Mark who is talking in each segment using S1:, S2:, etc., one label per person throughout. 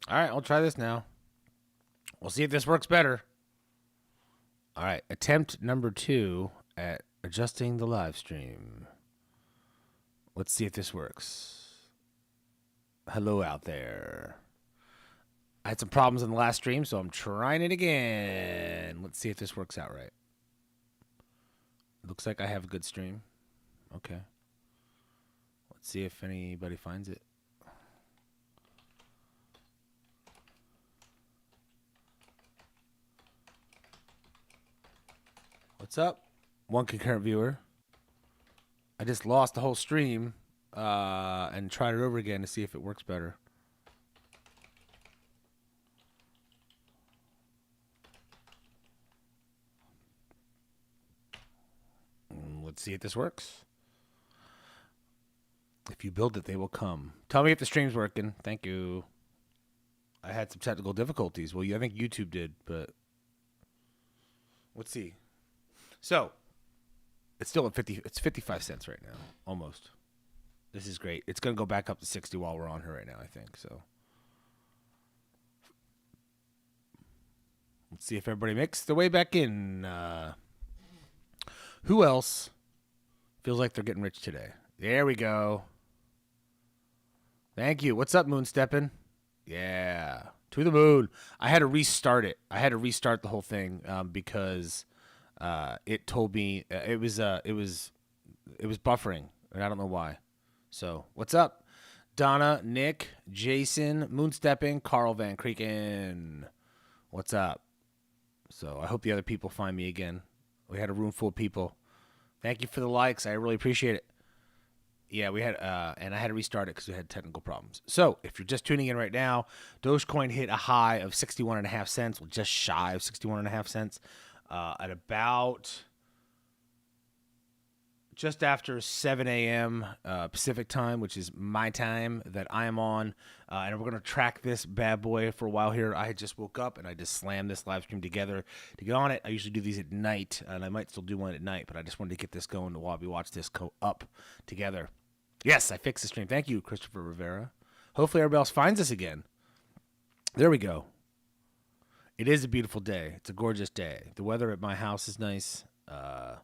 S1: All right, I'll try this now. We'll see if this works better. All right, attempt number 2 at adjusting the live stream. Let's see if this works. Hello out there. I had some problems in the last stream, so I'm trying it again. Let's see if this works out right. Looks like I have a good stream. Okay. Let's see if anybody finds it. What's up? One concurrent viewer. I just lost the whole stream and tried it over again to see if it works better. Let's see if this works. If you build it, they will come. Tell me if the stream's working. Thank you. I had some technical difficulties. Well, I think YouTube did, but let's see. So, it's still at 50. It's 55 cents right now, almost. This is great. It's going to go back up to 60 while we're on here right now, I think. So, let's see if everybody makes their way back in. Who else feels like they're getting rich today? There we go. Thank you. What's up, Moonsteppin'? Yeah, to the moon. I had to restart it. I had to restart the whole thing because it told me it was buffering, and I don't know why. So, what's up, Donna, Nick, Jason, Moonstepping, Carl Van Creeken? What's up? So, I hope the other people find me again. We had a room full of people. Thank you for the likes. I really appreciate it. Yeah, we had, and I had to restart it because we had technical problems. So, if you're just tuning in right now, Dogecoin hit a high of 61.5 cents, well, just shy of 61.5 cents, at about just after 7 a.m. Pacific time, which is my time that I am on. And we're going to track this bad boy for a while here. I just woke up and I just slammed this live stream together to get on it. I usually do these at night, and I might still do one at night, but I just wanted to get this going while we watch this go up together. Yes, I fixed the stream. Thank you, Christopher Rivera. Hopefully everybody else finds us again. There we go. It is a beautiful day. It's a gorgeous day. The weather at my house is nice. The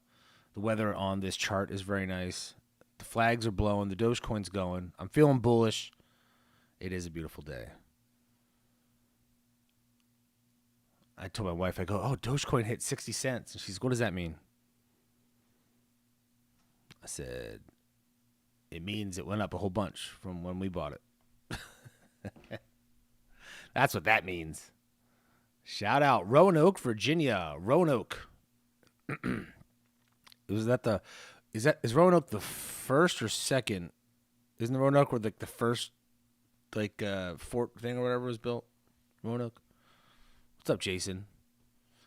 S1: weather on this chart is very nice. The flags are blowing. The Dogecoin's going. I'm feeling bullish. It is a beautiful day. I told my wife, I go, oh, Dogecoin hit 60 cents. And she's, what does that mean? I said, it means it went up a whole bunch from when we bought it. That's what that means. Shout out Roanoke, Virginia. Roanoke. Is Roanoke the first or second? Isn't Roanoke where the first fort thing or whatever was built? Roanoke. What's up, Jason?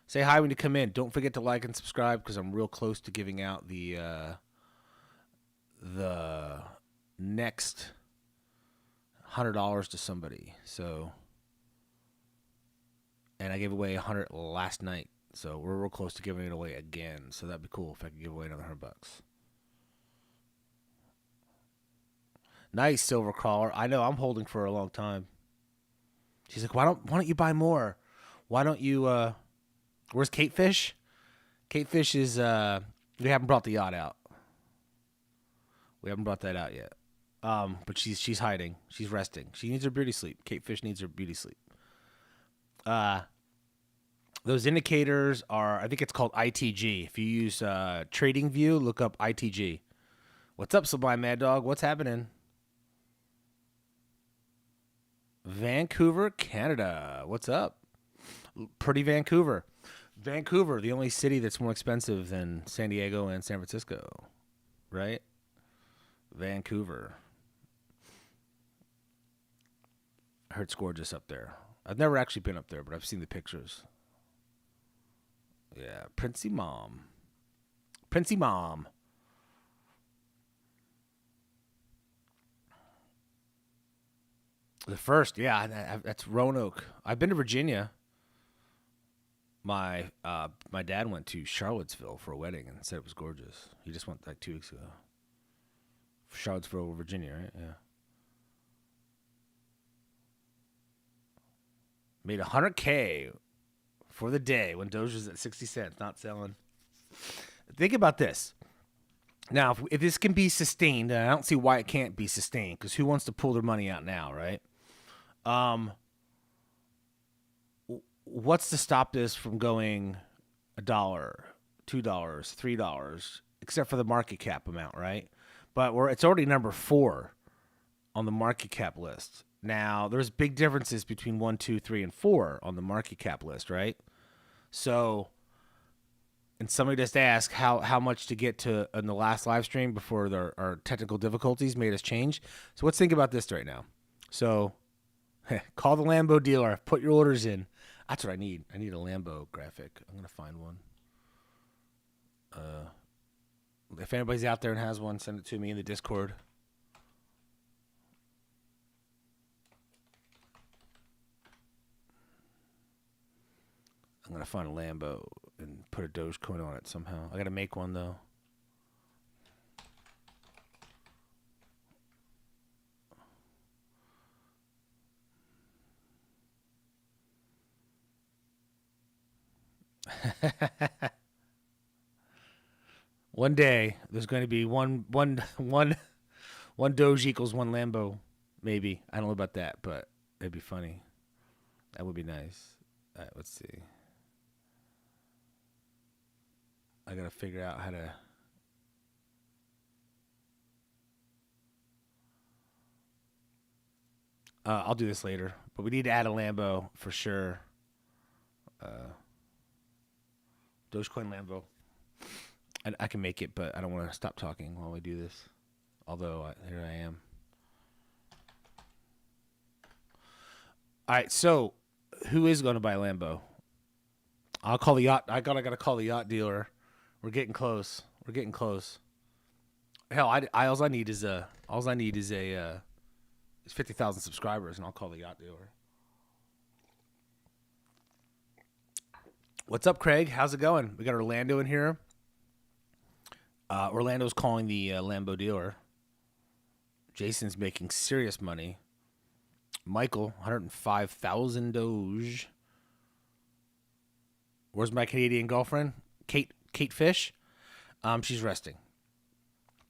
S1: Say hi when you come in. Don't forget to like and subscribe because I'm real close to giving out the next $100 to somebody. So, and I gave away 100 last night. So we're real close to giving it away again. So that'd be cool if I could give away another $100. Nice, Silver Crawler. I know, I'm holding for a long time. She's like, why don't you buy more? Why don't you where's Kate Fish? Kate Fish is we haven't brought the yacht out. We haven't brought that out yet. But she's hiding. She's resting. She needs her beauty sleep. Kate Fish needs her beauty sleep. Those indicators are, I think it's called ITG. If you use TradingView, look up ITG. What's up, Sublime Mad Dog? What's happening? Vancouver, Canada. What's up? Pretty Vancouver. Vancouver, the only city that's more expensive than San Diego and San Francisco, right? Vancouver. I heard it's gorgeous up there. I've never actually been up there, but I've seen the pictures. Yeah, Princey Mom. Princey Mom. The first, yeah, that's Roanoke. I've been to Virginia. My dad went to Charlottesville for a wedding and said it was gorgeous. He just went like 2 weeks ago. Charlottesville, Virginia, right? Yeah. Made 100K for the day when Doge was at 60 cents, not selling. Think about this. Now, if this can be sustained, and I don't see why it can't be sustained, because who wants to pull their money out now, right? What's to stop this from going $1, $2, $3, except for the market cap amount, right? But it's already number 4 on the market cap list. Now, there's big differences between 1, 2, 3, and 4 on the market cap list, right? So, and somebody just asked how much to get to in the last live stream before our technical difficulties made us change. So let's think about this right now. So, call the Lambo dealer. Put your orders in. That's what I need. I need a Lambo graphic. I'm going to find one. If anybody's out there and has one, send it to me in the Discord. I'm going to find a Lambo and put a Dogecoin on it somehow. I got to make one, though. One day, there's going to be one Doge equals one Lambo, maybe. I don't know about that, but it'd be funny. That would be nice. All right, let's see. I got to figure out how to... I'll do this later, but we need to add a Lambo for sure. Dogecoin Lambo. I can make it, but I don't want to stop talking while we do this. Although, here I am. All right, so who is going to buy a Lambo? I'll call the yacht. I gotta call the yacht dealer. We're getting close. Hell, all I need is 50,000 subscribers, and I'll call the yacht dealer. What's up, Craig? How's it going? We got Orlando in here. Orlando's calling the Lambo dealer. Jason's making serious money. Michael, 105,000 Doge. Where's my Canadian girlfriend? Kate Fish? She's resting.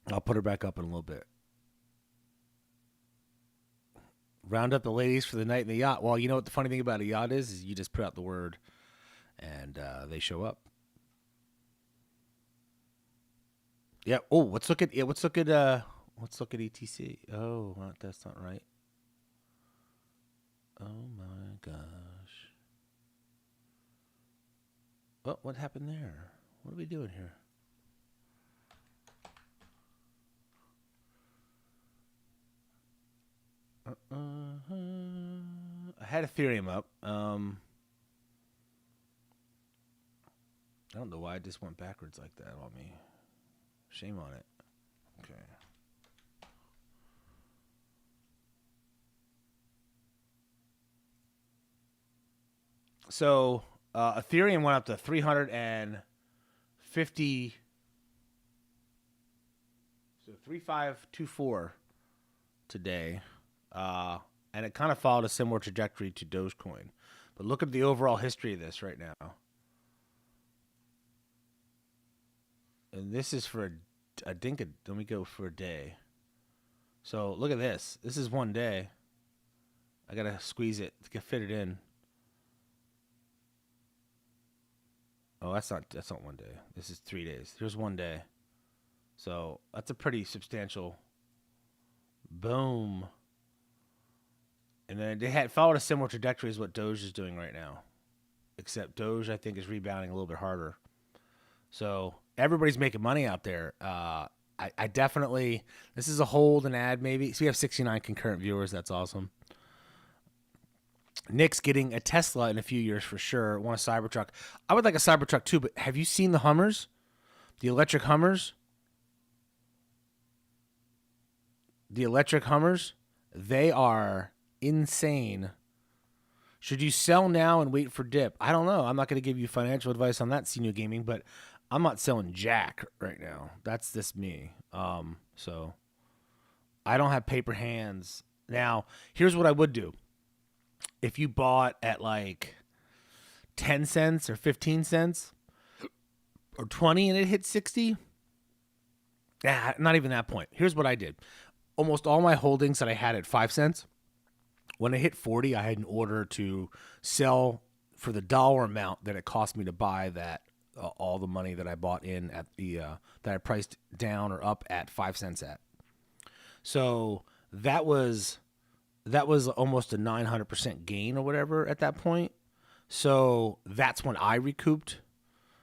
S1: I'll put her back up in a little bit. Round up the ladies for the night in the yacht. Well, you know what the funny thing about a yacht is you just put out the word and they show up. Yeah. Oh, let's look at ETC. Oh, that's not right. Oh my gosh. Oh, what happened there? What are we doing here? I had Ethereum up. I don't know why I just went backwards like that on me. Shame on it. Okay. So Ethereum went up to 350. So 3524 today. And it kind of followed a similar trajectory to Dogecoin. But look at the overall history of this right now. And this is for let me go for a day. So look at this. This is one day. I got to squeeze it to fit it in. Oh, that's not one day. This is 3 days. Here's one day. So that's a pretty substantial boom. And then they had followed a similar trajectory as what Doge is doing right now. Except Doge, I think, is rebounding a little bit harder. So everybody's making money out there. I definitely, this is a hold and ad maybe. So we have 69 concurrent viewers. That's awesome. Nick's getting a Tesla in a few years for sure. Want a Cybertruck. I would like a Cybertruck too, but have you seen the Hummers? The electric Hummers? The electric Hummers? They are insane. Should you sell now and wait for dip? I don't know. I'm not going to give you financial advice on that, Senior Gaming, but I'm not selling jack right now. That's just me. So I don't have paper hands. Now, here's what I would do. if you bought at like 10 cents or 15 cents or 20 and it hit 60, not even that point. Here's what I did. Almost all my holdings that I had at 5 cents, when it hit 40, I had an order to sell for the dollar amount that it cost me to buy that all the money that I bought in at the that I priced down or up at 5 cents at. So that was almost a 900% gain or whatever at that point. So that's when I recouped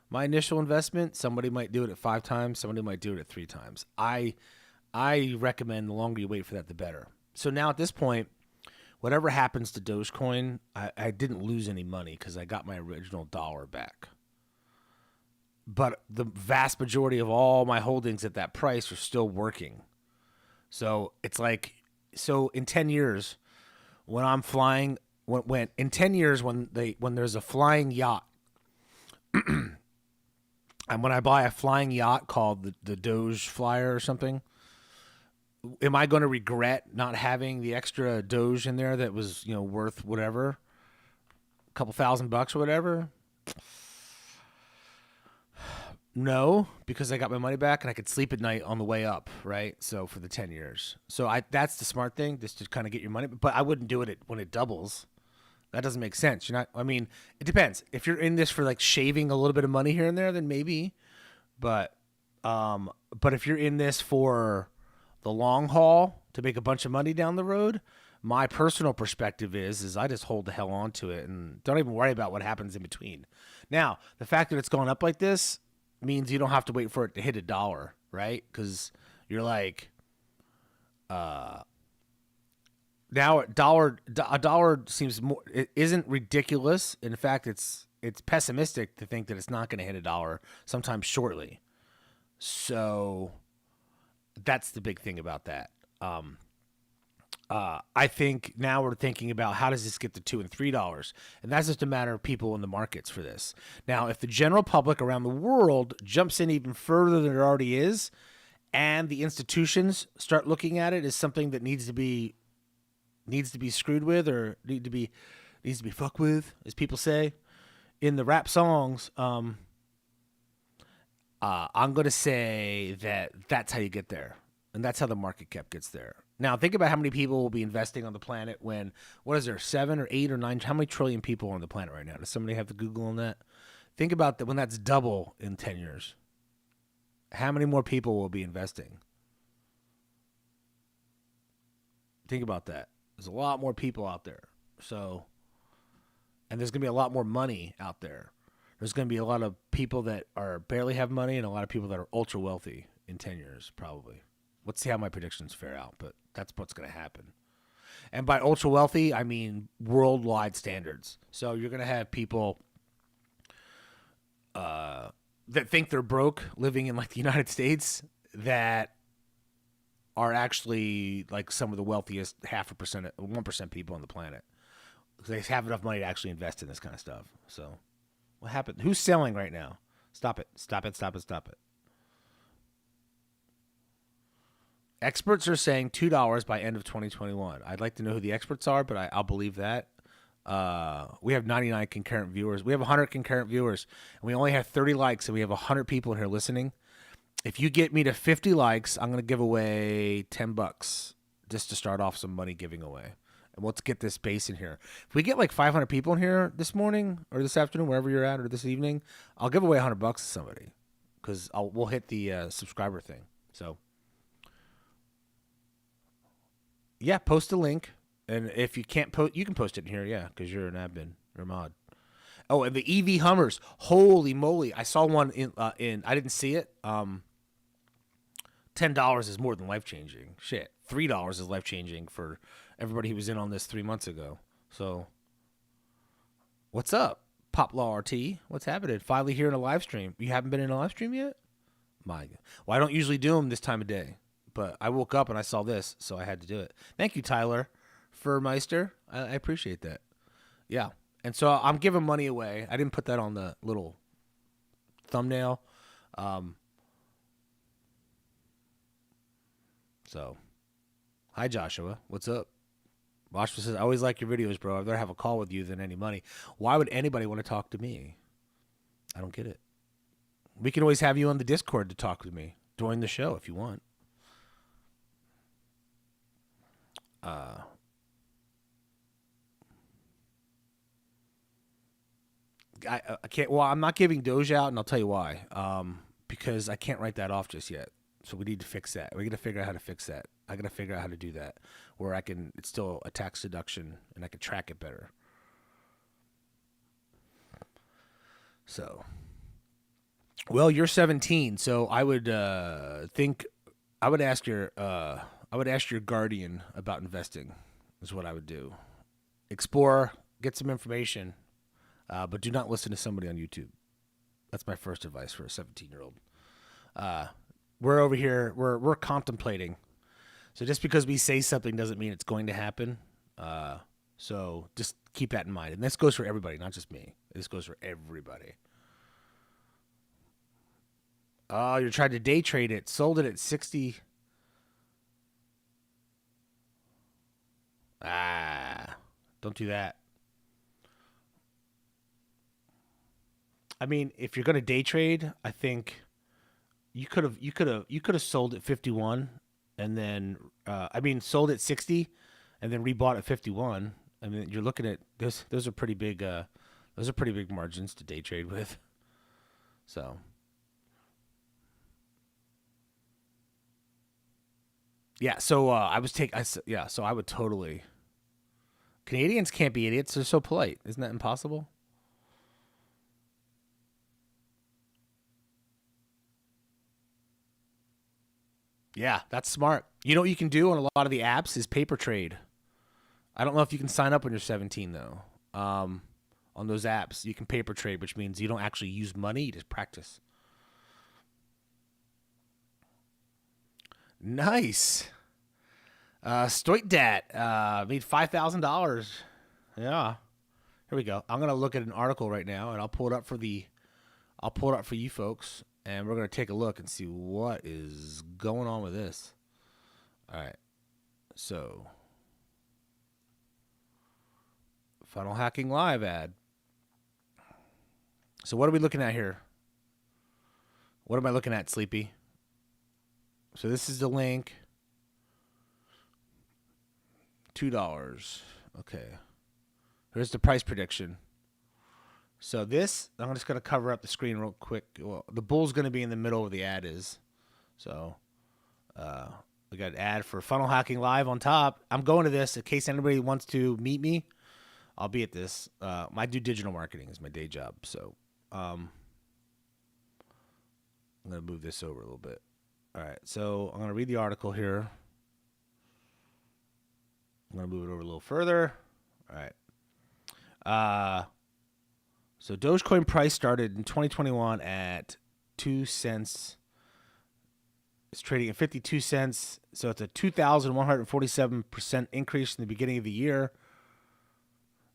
S1: my initial investment. Somebody might do it at 5 times. Somebody might do it at 3 times. I recommend the longer you wait for that, the better. So now at this point, whatever happens to Dogecoin, I didn't lose any money because I got my original dollar back. But the vast majority of all my holdings at that price are still working. So it's like, so in 10 years, when I'm flying, when in 10 years when there's a flying yacht, and when I buy a flying yacht called the Doge Flyer or something, am I going to regret not having the extra Doge in there that was, worth whatever, a couple $1,000 or whatever? No, because I got my money back and I could sleep at night on the way up, right? So for the 10 years. So that's the smart thing, just to kind of get your money. But I wouldn't do it when it doubles. That doesn't make sense. It depends. If you're in this for like shaving a little bit of money here and there, then maybe. But if you're in this for the long haul to make a bunch of money down the road, my personal perspective is I just hold the hell on to it and don't even worry about what happens in between. Now, the fact that it's going up like this means you don't have to wait for it to hit $1, right? Because you're like, now a dollar seems more. It isn't ridiculous. In fact, it's pessimistic to think that it's not going to hit $1 sometime shortly. So that's the big thing about that. I think now we're thinking about how does this get to $2 and $3, and that's just a matter of people in the markets for this. Now, if the general public around the world jumps in even further than it already is, and the institutions start looking at it as something that needs to be screwed with or needs to be fucked with, as people say in the rap songs, I'm going to say that that's how you get there, and that's how the market cap gets there. Now, think about how many people will be investing on the planet when, what is there, 7 or 8 or 9, how many trillion people are on the planet right now? Does somebody have to Google on that? Think about that when that's double in 10 years. How many more people will be investing? Think about that. There's a lot more people out there. So, and there's going to be a lot more money out there. There's going to be a lot of people that are barely have money and a lot of people that are ultra wealthy in 10 years, probably. Let's see how my predictions fare out, but that's what's going to happen. And by ultra wealthy, I mean worldwide standards. So you're going to have people that think they're broke living in like the United States that are actually like some of the wealthiest 1% people on the planet. They have enough money to actually invest in this kind of stuff. So what happened? Who's selling right now? Stop it. Stop it. Stop it. Stop it. Experts are saying $2 by end of 2021. I'd like to know who the experts are, but I'll believe that. We have 99 concurrent viewers. We have 100 concurrent viewers, and we only have 30 likes, and we have 100 people in here listening. If you get me to 50 likes, I'm going to give away $10 just to start off some money giving away. And let's get this base in here. If we get like 500 people in here this morning or this afternoon, wherever you're at, or this evening, I'll give away $100 to somebody because we'll hit the subscriber thing. So, yeah, post a link. And if you can't post, you can post it in here, yeah, because you're an admin or mod. Oh, and the EV Hummers. Holy moly. I saw one in I didn't see it. $10 is more than life-changing. Shit. $3 is life-changing for everybody who was in on this 3 months ago. So, what's up, Poplaw RT? What's happening? Finally here in a live stream. You haven't been in a live stream yet? My God. Well, I don't usually do them this time of day. But I woke up and I saw this, so I had to do it. Thank you, Tyler Furmeister. I appreciate that. Yeah. And so I'm giving money away. I didn't put that on the little thumbnail. So, hi, Joshua. What's up? Washma says, I always like your videos, bro. I'd rather have a call with you than any money. Why would anybody want to talk to me? I don't get it. We can always have you on the Discord to talk with me during the show if you want. I can't. Well, I'm not giving Doge out, and I'll tell you why. Because I can't write that off just yet. So we need to fix that. We got to figure out how to fix that. I got to figure out how to do that, where I can. It's still a tax deduction, and I can track it better. So, well, you're 17, so I would think I would ask your guardian about investing. Is what I would do. Explore, get some information, but do not listen to somebody on YouTube. That's my first advice for a 17-year-old. We're over here. We're contemplating. So just because we say something doesn't mean it's going to happen. So just keep that in mind. And this goes for everybody, not just me. This goes for everybody. Oh, you're trying to day trade it. Sold it at 60. Don't do that. I mean, if you're going to day trade, I think you could have sold at 51 and then sold at 60 and then rebought at 51. I mean, you're looking at this. Those are pretty big margins to day trade with. So, yeah. So So I would totally. Canadians can't be idiots. They're so polite. Isn't that impossible? Yeah, that's smart. You know what you can do on a lot of the apps is paper trade. I don't know if you can sign up when you're 17 though. On those apps, you can paper trade, which means you don't actually use money; you just practice. Nice. Stoitdat made $5,000. Yeah. Here we go. I'm gonna look at an article right now, and I'll pull it up for you folks, and we're gonna take a look and see what is going on with this. All right. So, funnel hacking live ad. So what are we looking at here? What am I looking at, Sleepy? So this is the link. $2. Okay. Here's the price prediction. So this, I'm just going to cover up the screen real quick. Well, the bull's going to be in the middle where the ad is. So we got an ad for funnel hacking live on top. I'm going to this in case anybody wants to meet me. I'll be at this. I do digital marketing is my day job. So I'm going to move this over a little bit. All right. So I'm going to read the article here. I'm going to move it over a little further. All right. So Dogecoin price started in 2021 at 2 cents. It's trading at 52 cents. So it's a 2,147% increase in the beginning of the year.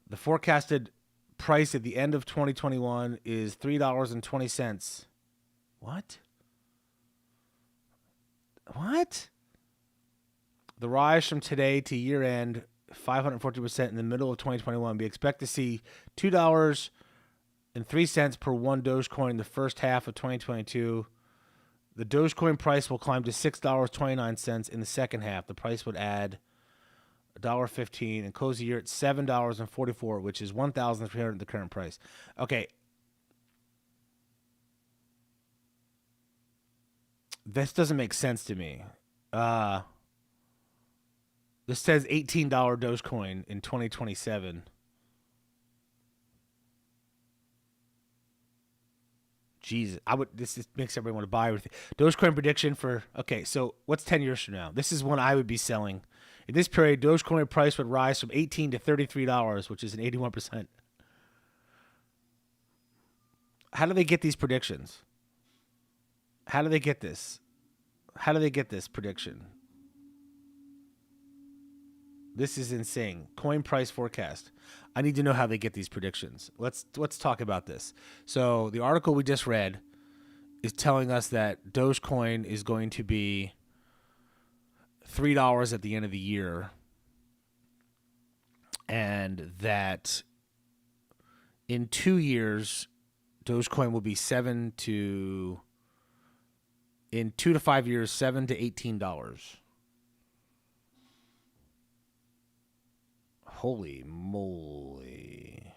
S1: The forecasted price at the end of 2021 is $3.20. What? The rise from today to year end, 540% in the middle of 2021. We expect to see $2.03 per one Dogecoin in the first half of 2022. The Dogecoin price will climb to $6.29 in the second half. The price would add $1.15 and close the year at $7.44, which is $1,300 at the current price. Okay. This doesn't make sense to me. This says $18 Dogecoin in 2027. Jesus, this makes everyone want to buy everything. Dogecoin prediction for, okay, so what's 10 years from now? This is when I would be selling. In this period, Dogecoin price would rise from $18 to $33, which is an 81%. How do they get these predictions? How do they get this? How do they get this prediction? This is insane. Coin price forecast. I need to know how they get these predictions. Let's talk about this. So the article we just read is telling us that Dogecoin is going to be $3 at the end of the year. and that in 2 years, Dogecoin will be in 2 to 5 years, $7 to $18. Holy moly.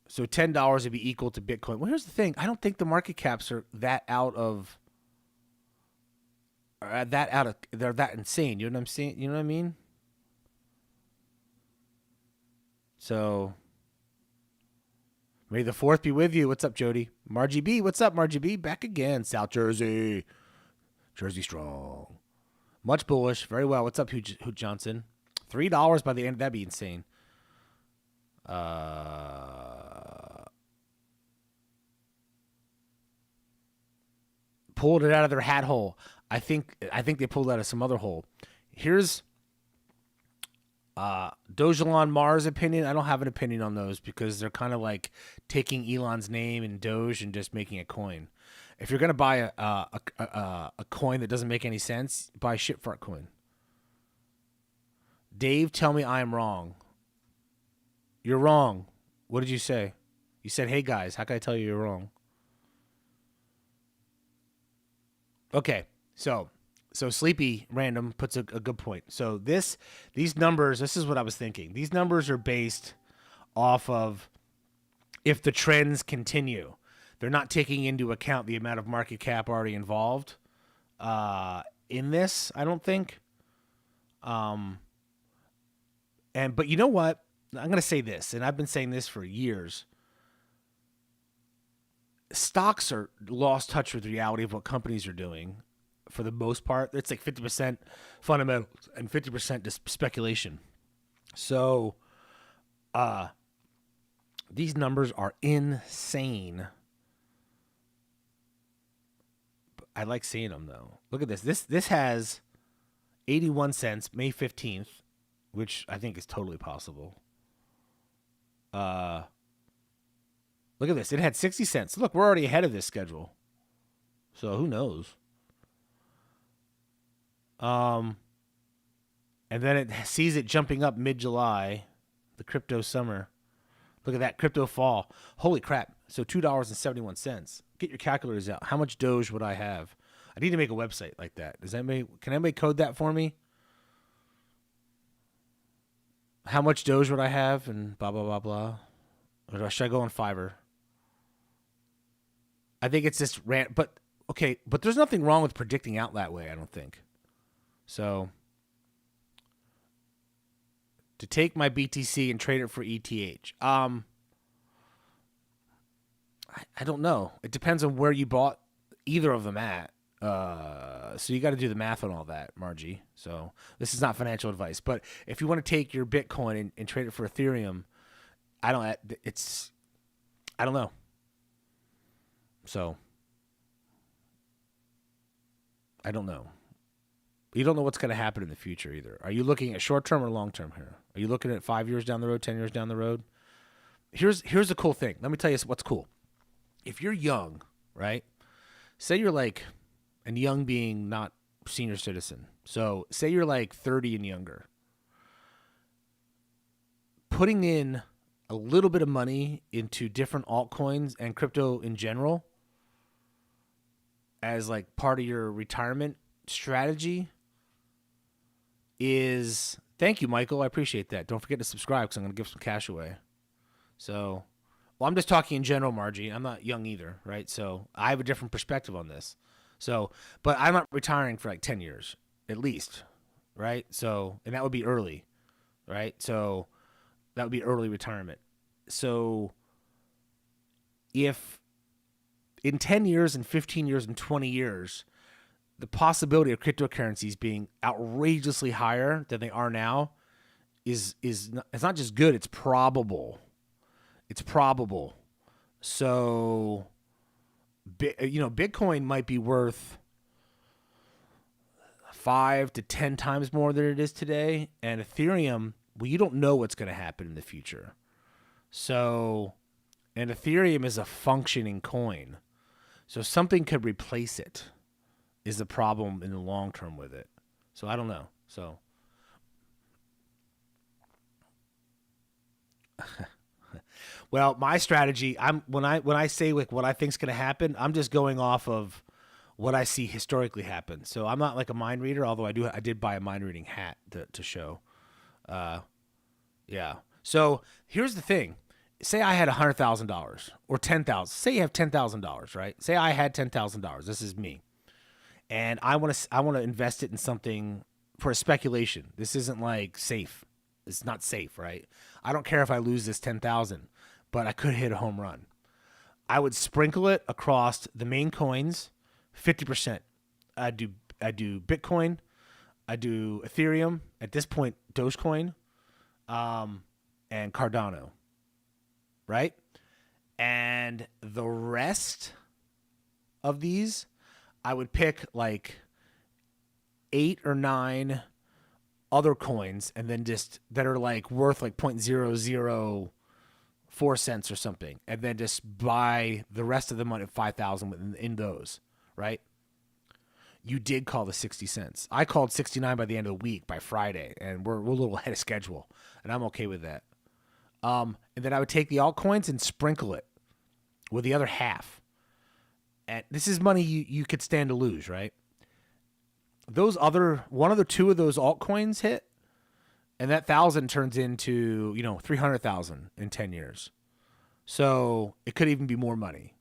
S1: So $10 would be equal to Bitcoin. Well, here's the thing. I don't think the market caps are that they're that insane. You know what I'm saying? You know what I mean? So may the 4th be with you. What's up, Jody? Margie B. What's up, Margie B? Back again. South Jersey. Jersey strong. Much bullish. Very well. What's up, Hoot Johnson? $3 by the end. That'd be insane. Pulled it out of their hat hole. I think they pulled it out of some other hole. Here's Dogelon Mars opinion. I don't have an opinion on those because they're kind of like taking Elon's name and Doge and just making a coin. If you're gonna buy a coin that doesn't make any sense, buy shitfart coin. Dave, tell me I am wrong. You're wrong. What did you say? You said, "Hey guys, how can I tell you you're wrong?" Okay, so Sleepy Random puts a good point. So these numbers, this is what I was thinking. These numbers are based off of if the trends continue. They're not taking into account the amount of market cap already involved in this, I don't think. But you know what? I'm going to say this, and I've been saying this for years. Stocks are lost touch with reality of what companies are doing for the most part. It's like 50% fundamentals and 50% just speculation. So these numbers are insane. I like seeing them, though. Look at this. This has 81 cents, May 15th, which I think is totally possible. Look at this. It had 60 cents. Look, we're already ahead of this schedule. So who knows? And then it sees it jumping up mid-July, the crypto summer. Look at that, crypto fall. Holy crap. So $2.71. Get your calculators out. How much Doge would I have? I need to make a website like that. Can anybody code that for me? How much Doge would I have and blah, blah, blah, blah. Or should I go on Fiverr? I think it's just but there's nothing wrong with predicting out that way, I don't think. So to take my BTC and trade it for ETH. I don't know. It depends on where you bought either of them at. So you got to do the math on all that, Margie. So this is not financial advice, but if you want to take your Bitcoin and trade it for Ethereum, I don't know. So I don't know. You don't know what's going to happen in the future either. Are you looking at short term or long term here? Are you looking at 5 years down the road, 10 years down the road? Here's the cool thing. Let me tell you what's cool. If you're young, right? Say you're like, and young being not senior citizen. So say you're like 30 and younger. Putting in a little bit of money into different altcoins and crypto in general as like part of your retirement strategy is, thank you, Michael. I appreciate that. Don't forget to subscribe because I'm going to give some cash away. So, well, I'm just talking in general, Margie. I'm not young either, right? So I have a different perspective on this. So, but I'm not retiring for like 10 years at least, right? So, and that would be early, right? So that would be early retirement. So if in 10 years and 15 years and 20 years, the possibility of cryptocurrencies being outrageously higher than they are now is it's not just good, it's probable. It's probable. So, Bitcoin might be worth 5 to 10 times more than it is today, and Ethereum, well, you don't know what's going to happen in the future. So, and Ethereum is a functioning coin. So something could replace it is the problem in the long term with it. So I don't know. So, well, my strategy, when I say like what I think's going to happen, I'm just going off of what I see historically happen. So I'm not like a mind reader, although I did buy a mind reading hat to show. Uh, yeah. So here's the thing. Say I had $100,000 or 10,000. Say you have $10,000, right? Say I had $10,000. This is me, and I want to invest it in something for a speculation. This isn't like safe. It's not safe, right? I don't care if I lose this 10,000, but I could hit a home run. I would sprinkle it across the main coins, 50%. I do Bitcoin. I do Ethereum. At this point, Dogecoin, and Cardano, right? And the rest of these, I would pick like 8 or 9 other coins, and then just that are like worth like 0.004 cents or something, and then just buy the rest of them at 5,000 in those, right? You did call the 60 cents. I called 69 by the end of the week, by Friday, and we're a little ahead of schedule, and I'm okay with that. And then I would take the altcoins and sprinkle it with the other half. And this is money you could stand to lose, right? Those other one of the two of those altcoins hit, and that 1,000 turns into 300,000 in 10 years. So it could even be more money,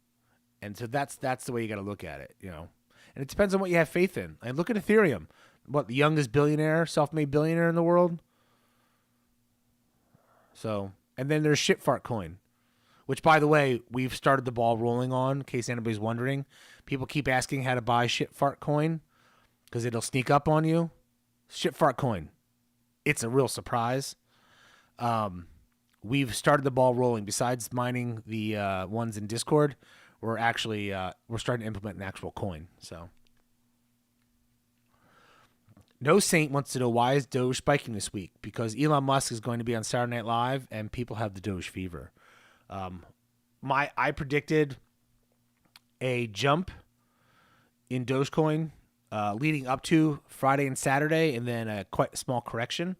S1: and so that's the way you got to look at it, And it depends on what you have faith in. And look at Ethereum, what, the youngest billionaire, self-made billionaire in the world. So, and then there's Shitfart Coin, which, by the way, we've started the ball rolling on. In case anybody's wondering, people keep asking how to buy Shitfart Coin, because it'll sneak up on you. Shitfart Coin. It's a real surprise. We've started the ball rolling. Besides mining the ones in Discord, we're actually we're starting to implement an actual coin. So, No Saint wants to know, why is Doge spiking this week? Because Elon Musk is going to be on Saturday Night Live, and people have the Doge fever. I predicted a jump in Dogecoin leading up to Friday and Saturday, and then a quite small correction.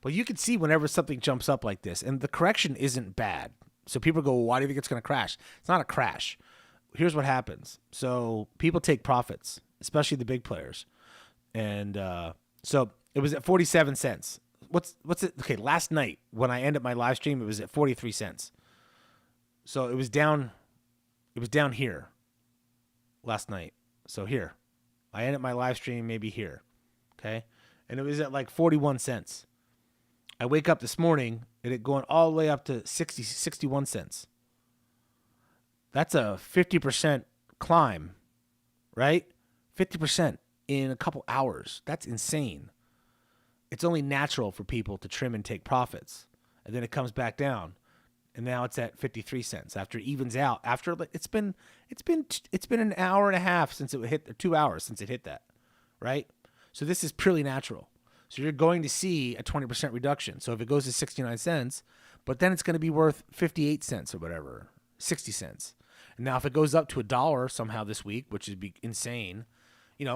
S1: But you can see whenever something jumps up like this, and the correction isn't bad. So people go, well, why do you think it's going to crash? It's not a crash. Here's what happens. So people take profits, especially the big players. And so it was at 47 cents. What's it? Okay, last night when I ended my live stream, it was at 43 cents. So it was down here last night. So here. I ended my live stream maybe here. Okay? And it was at like 41 cents. I wake up this morning and it going all the way up to 61 cents. That's a 50% climb, right? 50% in a couple hours. That's insane. It's only natural for people to trim and take profits. And then it comes back down. And now it's at 53 cents after it evens out. After it's been an hour and a half since it hit, 2 hours since it hit that, right? So this is purely natural. So you're going to see a 20% reduction. So if it goes to 69 cents, but then it's going to be worth 58 cents or whatever, 60 cents. And now if it goes up to $1 somehow this week, which would be insane,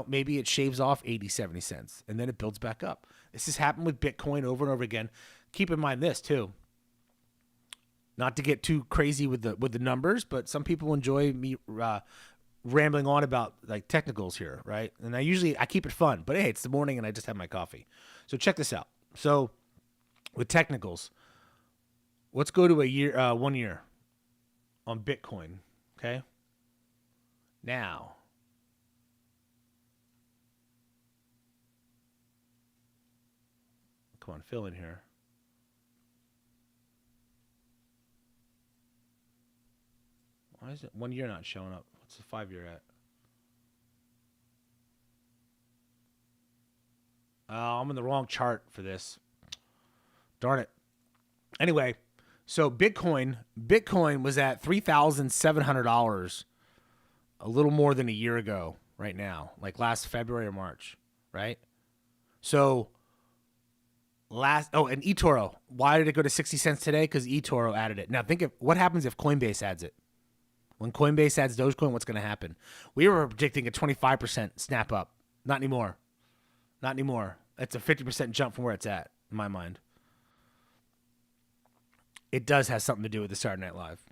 S1: maybe it shaves off 80, 70 cents, and then it builds back up. This has happened with Bitcoin over and over again. Keep in mind this too. Not to get too crazy with the numbers, but some people enjoy me rambling on about like technicals here, right? And I keep it fun, but hey, it's the morning and I just had my coffee. So check this out. So with technicals, let's go to 1 year on Bitcoin, okay? Now, come on, fill in here. Why is it 1 year not showing up? What's the 5 year at? I'm in the wrong chart for this. Darn it. Anyway, so Bitcoin was at $3,700 a little more than a year ago right now, like last February or March, right? So and eToro, why did it go to 60 cents today? Because eToro added it. Now think of what happens if Coinbase adds it. When Coinbase adds Dogecoin, what's going to happen? We were predicting a 25% snap up. Not anymore. Not anymore. It's a 50% jump from where it's at, in my mind. It does have something to do with the Saturday Night Live,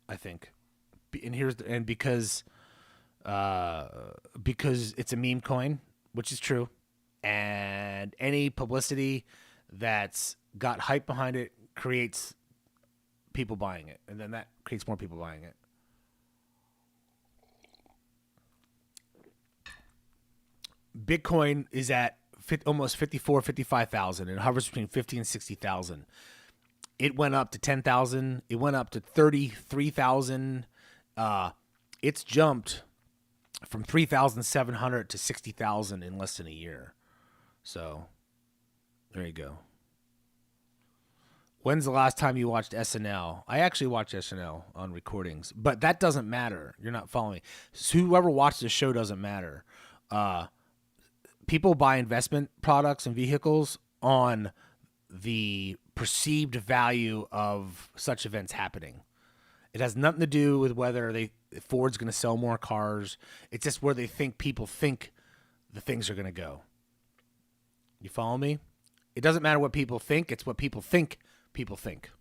S1: I think. And because it's a meme coin, which is true, and any publicity that's got hype behind it creates people buying it, and then that creates more people buying it. Bitcoin is at almost 54, 55,000. It hovers between 50 and 60,000. It went up to 10,000. It went up to 33,000. It's jumped from 3,700 to 60,000 in less than a year. So there you go. When's the last time you watched SNL? I actually watch SNL on recordings, but that doesn't matter. You're not following me. So whoever watched the show doesn't matter. People buy investment products and vehicles on the perceived value of such events happening. It has nothing to do with whether Ford's going to sell more cars. It's just where they think people think the things are going to go. You follow me? It doesn't matter what people think. It's what people think people think.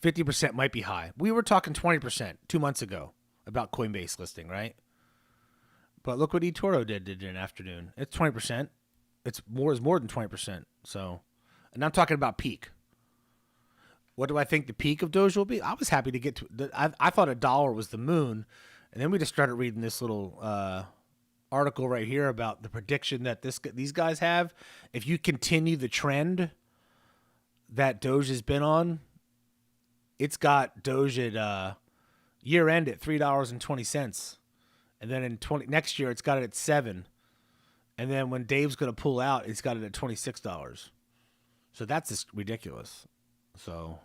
S1: 50% might be high. We were talking 20% 2 months ago about Coinbase listing, right? But look what eToro did in an afternoon. It's 20%. It's more than 20%. So, and I'm talking about peak. What do I think the peak of Doge will be? I was happy to get to. I thought $1 was the moon, and then we just started reading this little article right here about the prediction that these guys have. If you continue the trend that Doge has been on, it's got Doge at year end at $3.20, and then next year it's got it at $7, and then when Dave's going to pull out, it's got it at $26. So that's just ridiculous. So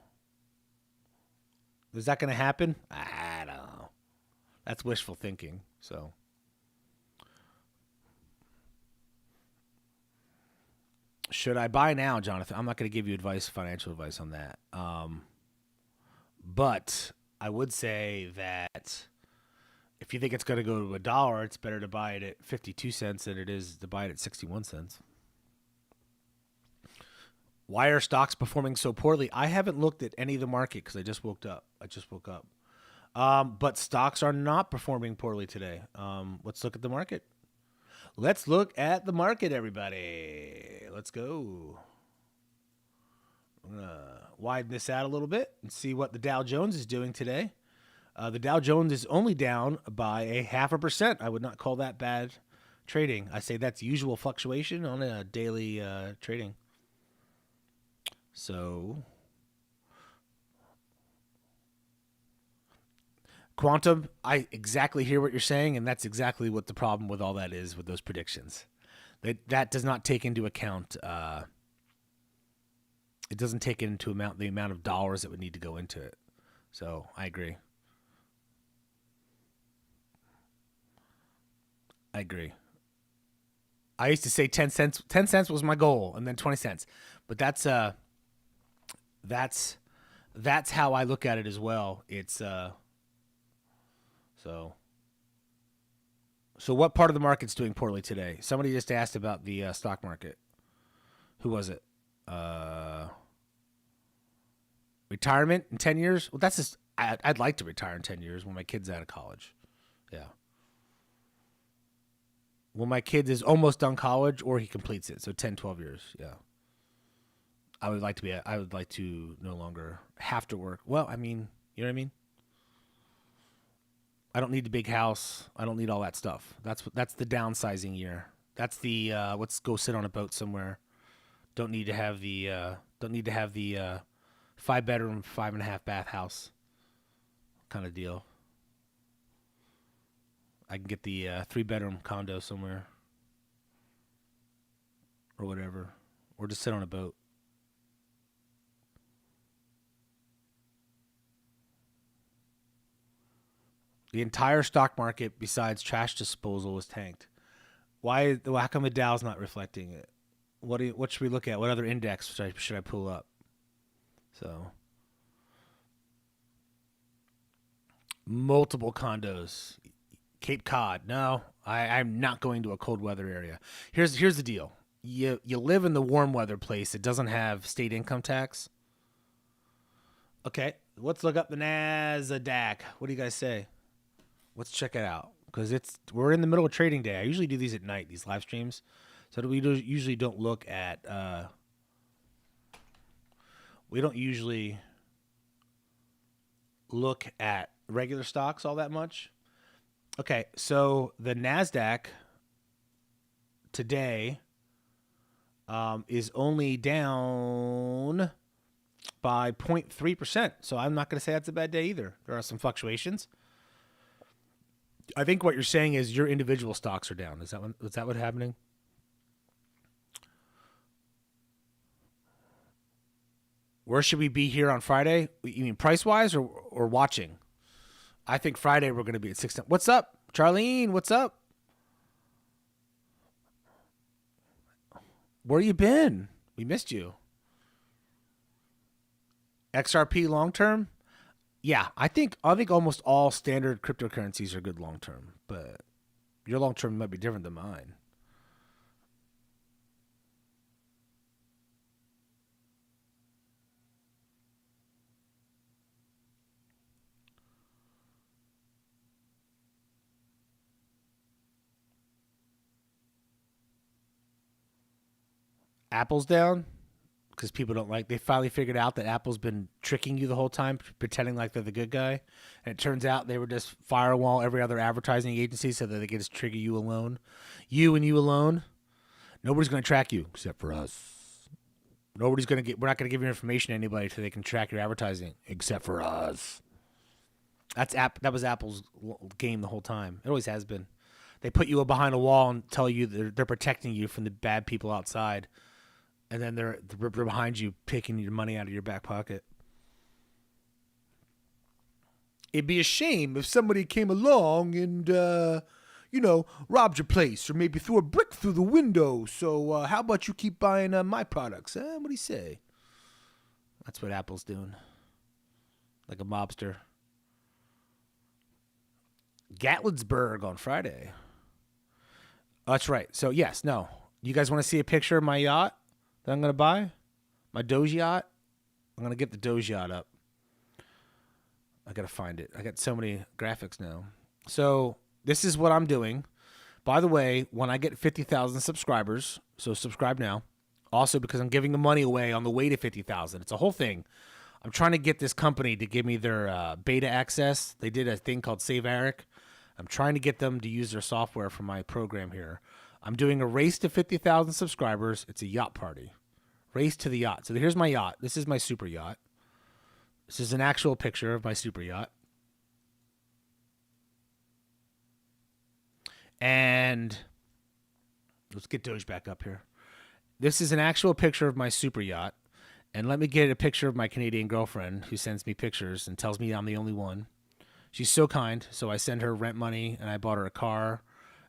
S1: is that going to happen? I don't know. That's wishful thinking. So. Should I buy now, Jonathan? I'm not going to give you financial advice on that. But I would say that if you think it's going to go to $1, it's better to buy it at 52 cents than it is to buy it at 61 cents. Why are stocks performing so poorly? I haven't looked at any of the market because I just woke up. But stocks are not performing poorly today. Let's look at the market. Let's look at the market, everybody. Let's go. I'm going to widen this out a little bit and see what the Dow Jones is doing today. The Dow Jones is only down by 0.5%. I would not call that bad trading. I say that's usual fluctuation on a daily trading. So, quantum, I exactly hear what you're saying, and that's exactly what the problem with all that is with those predictions. That does not take into account. It doesn't take into account the amount of dollars that would need to go into it. So I agree. I used to say 10 cents. 10 cents was my goal, and then 20 cents. But that's how I look at it as well. It's So what part of the market's doing poorly today? Somebody just asked about the stock market. Who was it? Retirement in 10 years? Well, that's just, I'd like to retire in 10 years when my kid's out of college. Yeah. When my kid is almost done college or he completes it. So 10, 12 years. Yeah. I would like to no longer have to work. Well, I mean, you know what I mean? I don't need the big house. I don't need all that stuff. That's the downsizing year. That's the let's go sit on a boat somewhere. Don't need to have the 5-bedroom, 5.5-bath house kind of deal. I can get the 3-bedroom condo somewhere or whatever, or just sit on a boat. The entire stock market, besides trash disposal, was tanked. Why? How come the Dow's not reflecting it? What should we look at? What other index should I pull up? So, multiple condos. Cape Cod. No, I'm not going to a cold weather area. Here's the deal. You live in the warm weather place. It doesn't have state income tax. Okay, let's look up the NASDAQ. What do you guys say? Let's check it out because we're in the middle of trading day. I usually do these at night, these live streams, so usually don't look at. We don't usually look at regular stocks all that much. Okay, so the NASDAQ today is only down by 0.3%. So I'm not going to say that's a bad day either. There are some fluctuations. I think what you're saying is your individual stocks are down. Is that what's happening? Where should we be here on Friday? You mean price-wise or watching? I think Friday we're going to be at 6. What's up, Charlene? What's up? Where you been? We missed you. XRP long term? Yeah, I think almost all standard cryptocurrencies are good long term, but your long term might be different than mine. Apple's down because people don't like. They finally figured out that Apple's been tricking you the whole time, pretending like they're the good guy, and it turns out they were just firewall every other advertising agency so that they can just trigger you alone, you and you alone. Nobody's going to track you except for us. Nobody's going to get. We're not going to give your information to anybody so they can track your advertising except for us. That was Apple's game the whole time. It always has been. They put you behind a wall and tell you they're protecting you from the bad people outside. And then they're behind you, picking your money out of your back pocket. It'd be a shame if somebody came along and, robbed your place or maybe threw a brick through the window. So how about you keep buying my products? What do you say? That's what Apple's doing. Like a mobster. Gatlinburg on Friday. Oh, that's right. So, yes, no. You guys want to see a picture of my yacht that I'm going to buy? My Doge yacht? I'm going to get the Doge yacht up. I got to find it. I got so many graphics now. So this is what I'm doing. By the way, when I get 50,000 subscribers, so subscribe now. Also because I'm giving the money away on the way to 50,000. It's a whole thing. I'm trying to get this company to give me their beta access. They did a thing called Save Eric. I'm trying to get them to use their software for my program here. I'm doing a race to 50,000 subscribers. It's a yacht party. Race to the yacht. So here's my yacht. This is my super yacht. This is an actual picture of my super yacht. And let's get Doge back up here. This is an actual picture of my super yacht. And let me get a picture of my Canadian girlfriend who sends me pictures and tells me I'm the only one. She's so kind. So I send her rent money and I bought her a car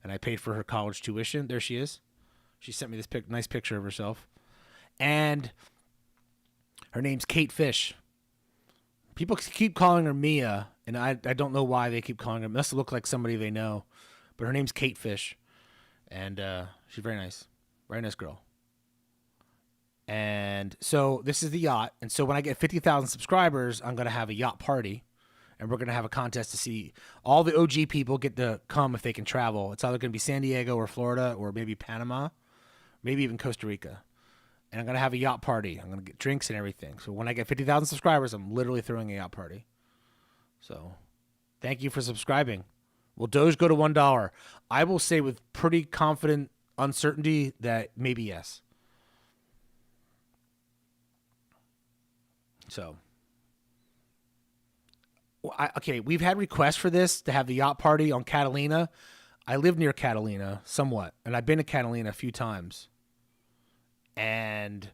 S1: and I paid for her college tuition. There she is. She sent me this nice picture of herself. And her name's Kate Fish. People keep calling her Mia, and I don't know why they keep calling her. It must look like somebody they know. But her name's Kate Fish. And she's very nice. Very nice girl. And so this is the yacht. And so when I get 50,000 subscribers, I'm going to have a yacht party. And we're going to have a contest to see all the OG people get to come if they can travel. It's either going to be San Diego or Florida or maybe Panama, maybe even Costa Rica. And I'm going to have a yacht party. I'm going to get drinks and everything. So when I get 50,000 subscribers, I'm literally throwing a yacht party. So thank you for subscribing. Will Doge go to $1? I will say with pretty confident uncertainty that maybe yes. So, okay, we've had requests for this to have the yacht party on Catalina. I live near Catalina somewhat, and I've been to Catalina a few times. And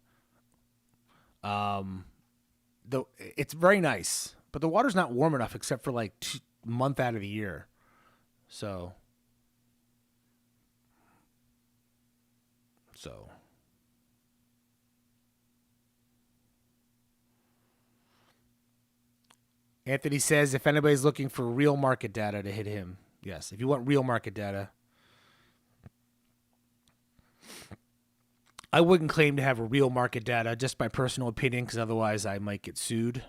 S1: it's very nice, but the water's not warm enough except for like a month out of the year. So Anthony says if anybody's looking for real market data to hit him, Yes, if you want real market data. I wouldn't claim to have a real market data, just my personal opinion, because otherwise I might get sued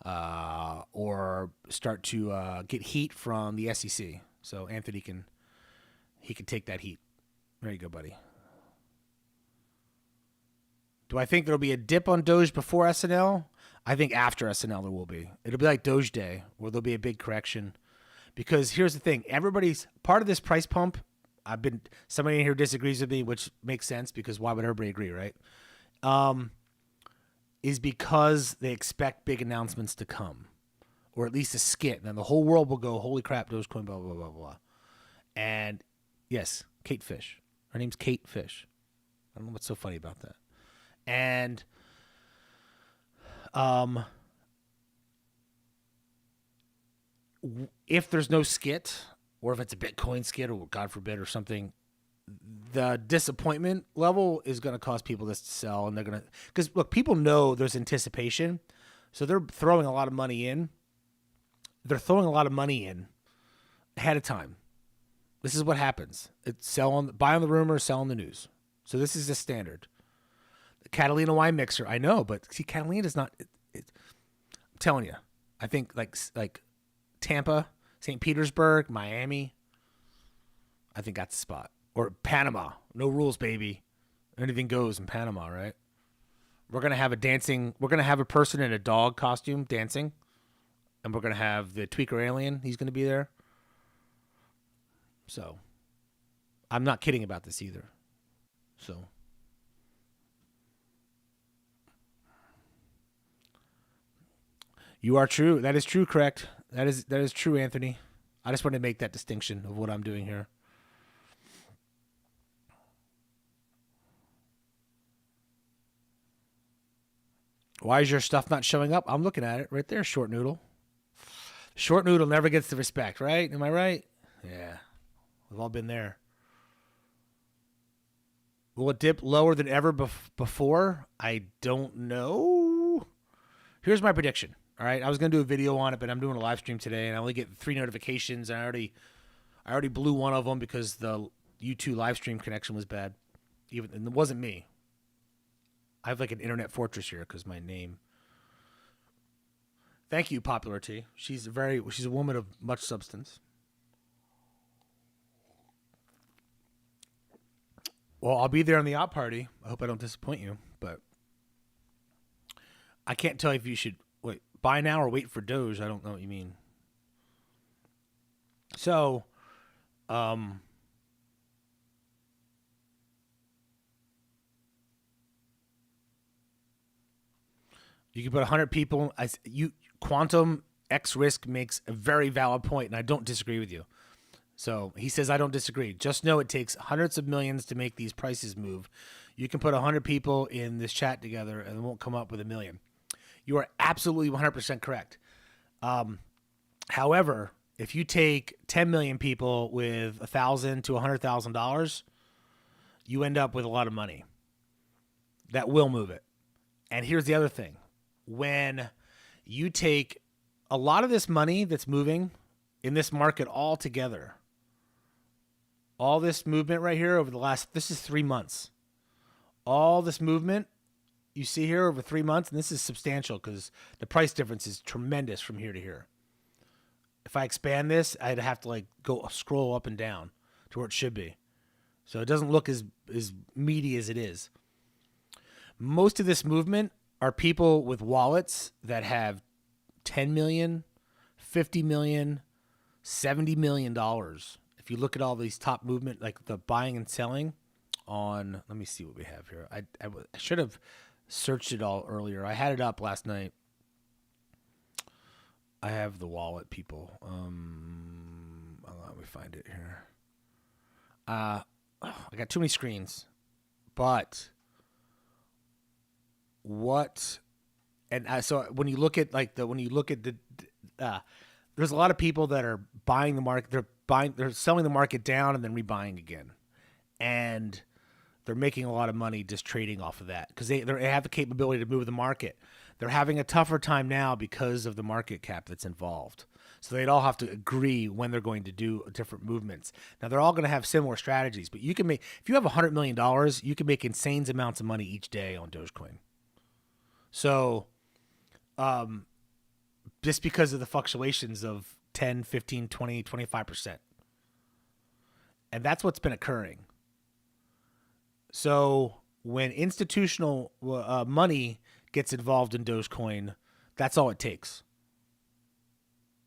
S1: or start to get heat from the SEC. So Anthony can take that heat. There you go, buddy. Do I think there'll be a dip on Doge before SNL? I think after SNL there will be. It'll be like Doge Day, where there'll be a big correction. Because here's the thing. Everybody's part of this price pump. Somebody in here disagrees with me, which makes sense because why would everybody agree, right? Is because they expect big announcements to come, or at least a skit. And then the whole world will go, holy crap, Dogecoin, blah, blah, blah, blah. And yes, Kate Fish. Her name's Kate Fish. I don't know what's so funny about that. And if there's no skit, or if it's a Bitcoin skit, or God forbid, or something, the disappointment level is going to cause people to sell, and they're going to, because look, people know there's anticipation, so they're throwing a lot of money in. They're throwing a lot of money in ahead of time. This is what happens. It's buy on the rumor, sell on the news. So this is the standard. The Catalina wine mixer, I know, but see, Catalina is not. I'm telling you, I think like Tampa, St. Petersburg, Miami. I think that's the spot. Or Panama. No rules, baby. Anything goes in Panama, right? We're going to have a person in a dog costume dancing. And we're going to have the tweaker alien. He's going to be there. So, I'm not kidding about this either. So, you are true. That is true, correct? That is true, Anthony. I just want to make that distinction of what I'm doing here. Why is your stuff not showing up? I'm looking at it right there, Short Noodle. Short Noodle never gets the respect, right? Am I right? Yeah. We've all been there. Will it dip lower than ever before? I don't know. Here's my prediction. All right, I was gonna do a video on it, but I'm doing a live stream today, and I only get 3 notifications. And I already blew one of them because the YouTube live stream connection was bad. And it wasn't me. I have like an internet fortress here because my name. Thank you, Popular T. She's a woman of much substance. Well, I'll be there on the op party. I hope I don't disappoint you, but I can't tell if you should buy now or wait for Doge. I don't know what you mean. So, you can put 100 people. Quantum X Risk makes a very valid point, and I don't disagree with you. So he says I don't disagree. Just know it takes hundreds of millions to make these prices move. You can put 100 people in this chat together, and it won't come up with 1 million. You are absolutely 100% correct. However, if you take 10 million people with $1,000 to $100,000, you end up with a lot of money. That will move it. And here's the other thing. When you take a lot of this money that's moving in this market all together, all this movement right here over this is 3 months. All this movement you see here over 3 months, and this is substantial because the price difference is tremendous from here to here. If I expand this, I'd have to go scroll up and down to where it should be. So it doesn't look as meaty as it is. Most of this movement are people with wallets that have 10 million, 50 million, $70 million. If you look at all these top movement, like the buying and selling on, let me see what we have here. I should have searched it all earlier. I had it up last night. I have the wallet, people. Let me find it here. I got too many screens, but what? And so when you look at there's a lot of people that are buying the market. They're selling the market down and then rebuying again, and they're making a lot of money just trading off of that because they have the capability to move the market. They're having a tougher time now because of the market cap that's involved. So they'd all have to agree when they're going to do different movements. Now they're all going to have similar strategies, but you can make, if you have $100 million, you can make insane amounts of money each day on Dogecoin. So, just because of the fluctuations of 10, 15, 20, 25%. And that's what's been occurring. So when institutional money gets involved in Dogecoin, that's all it takes.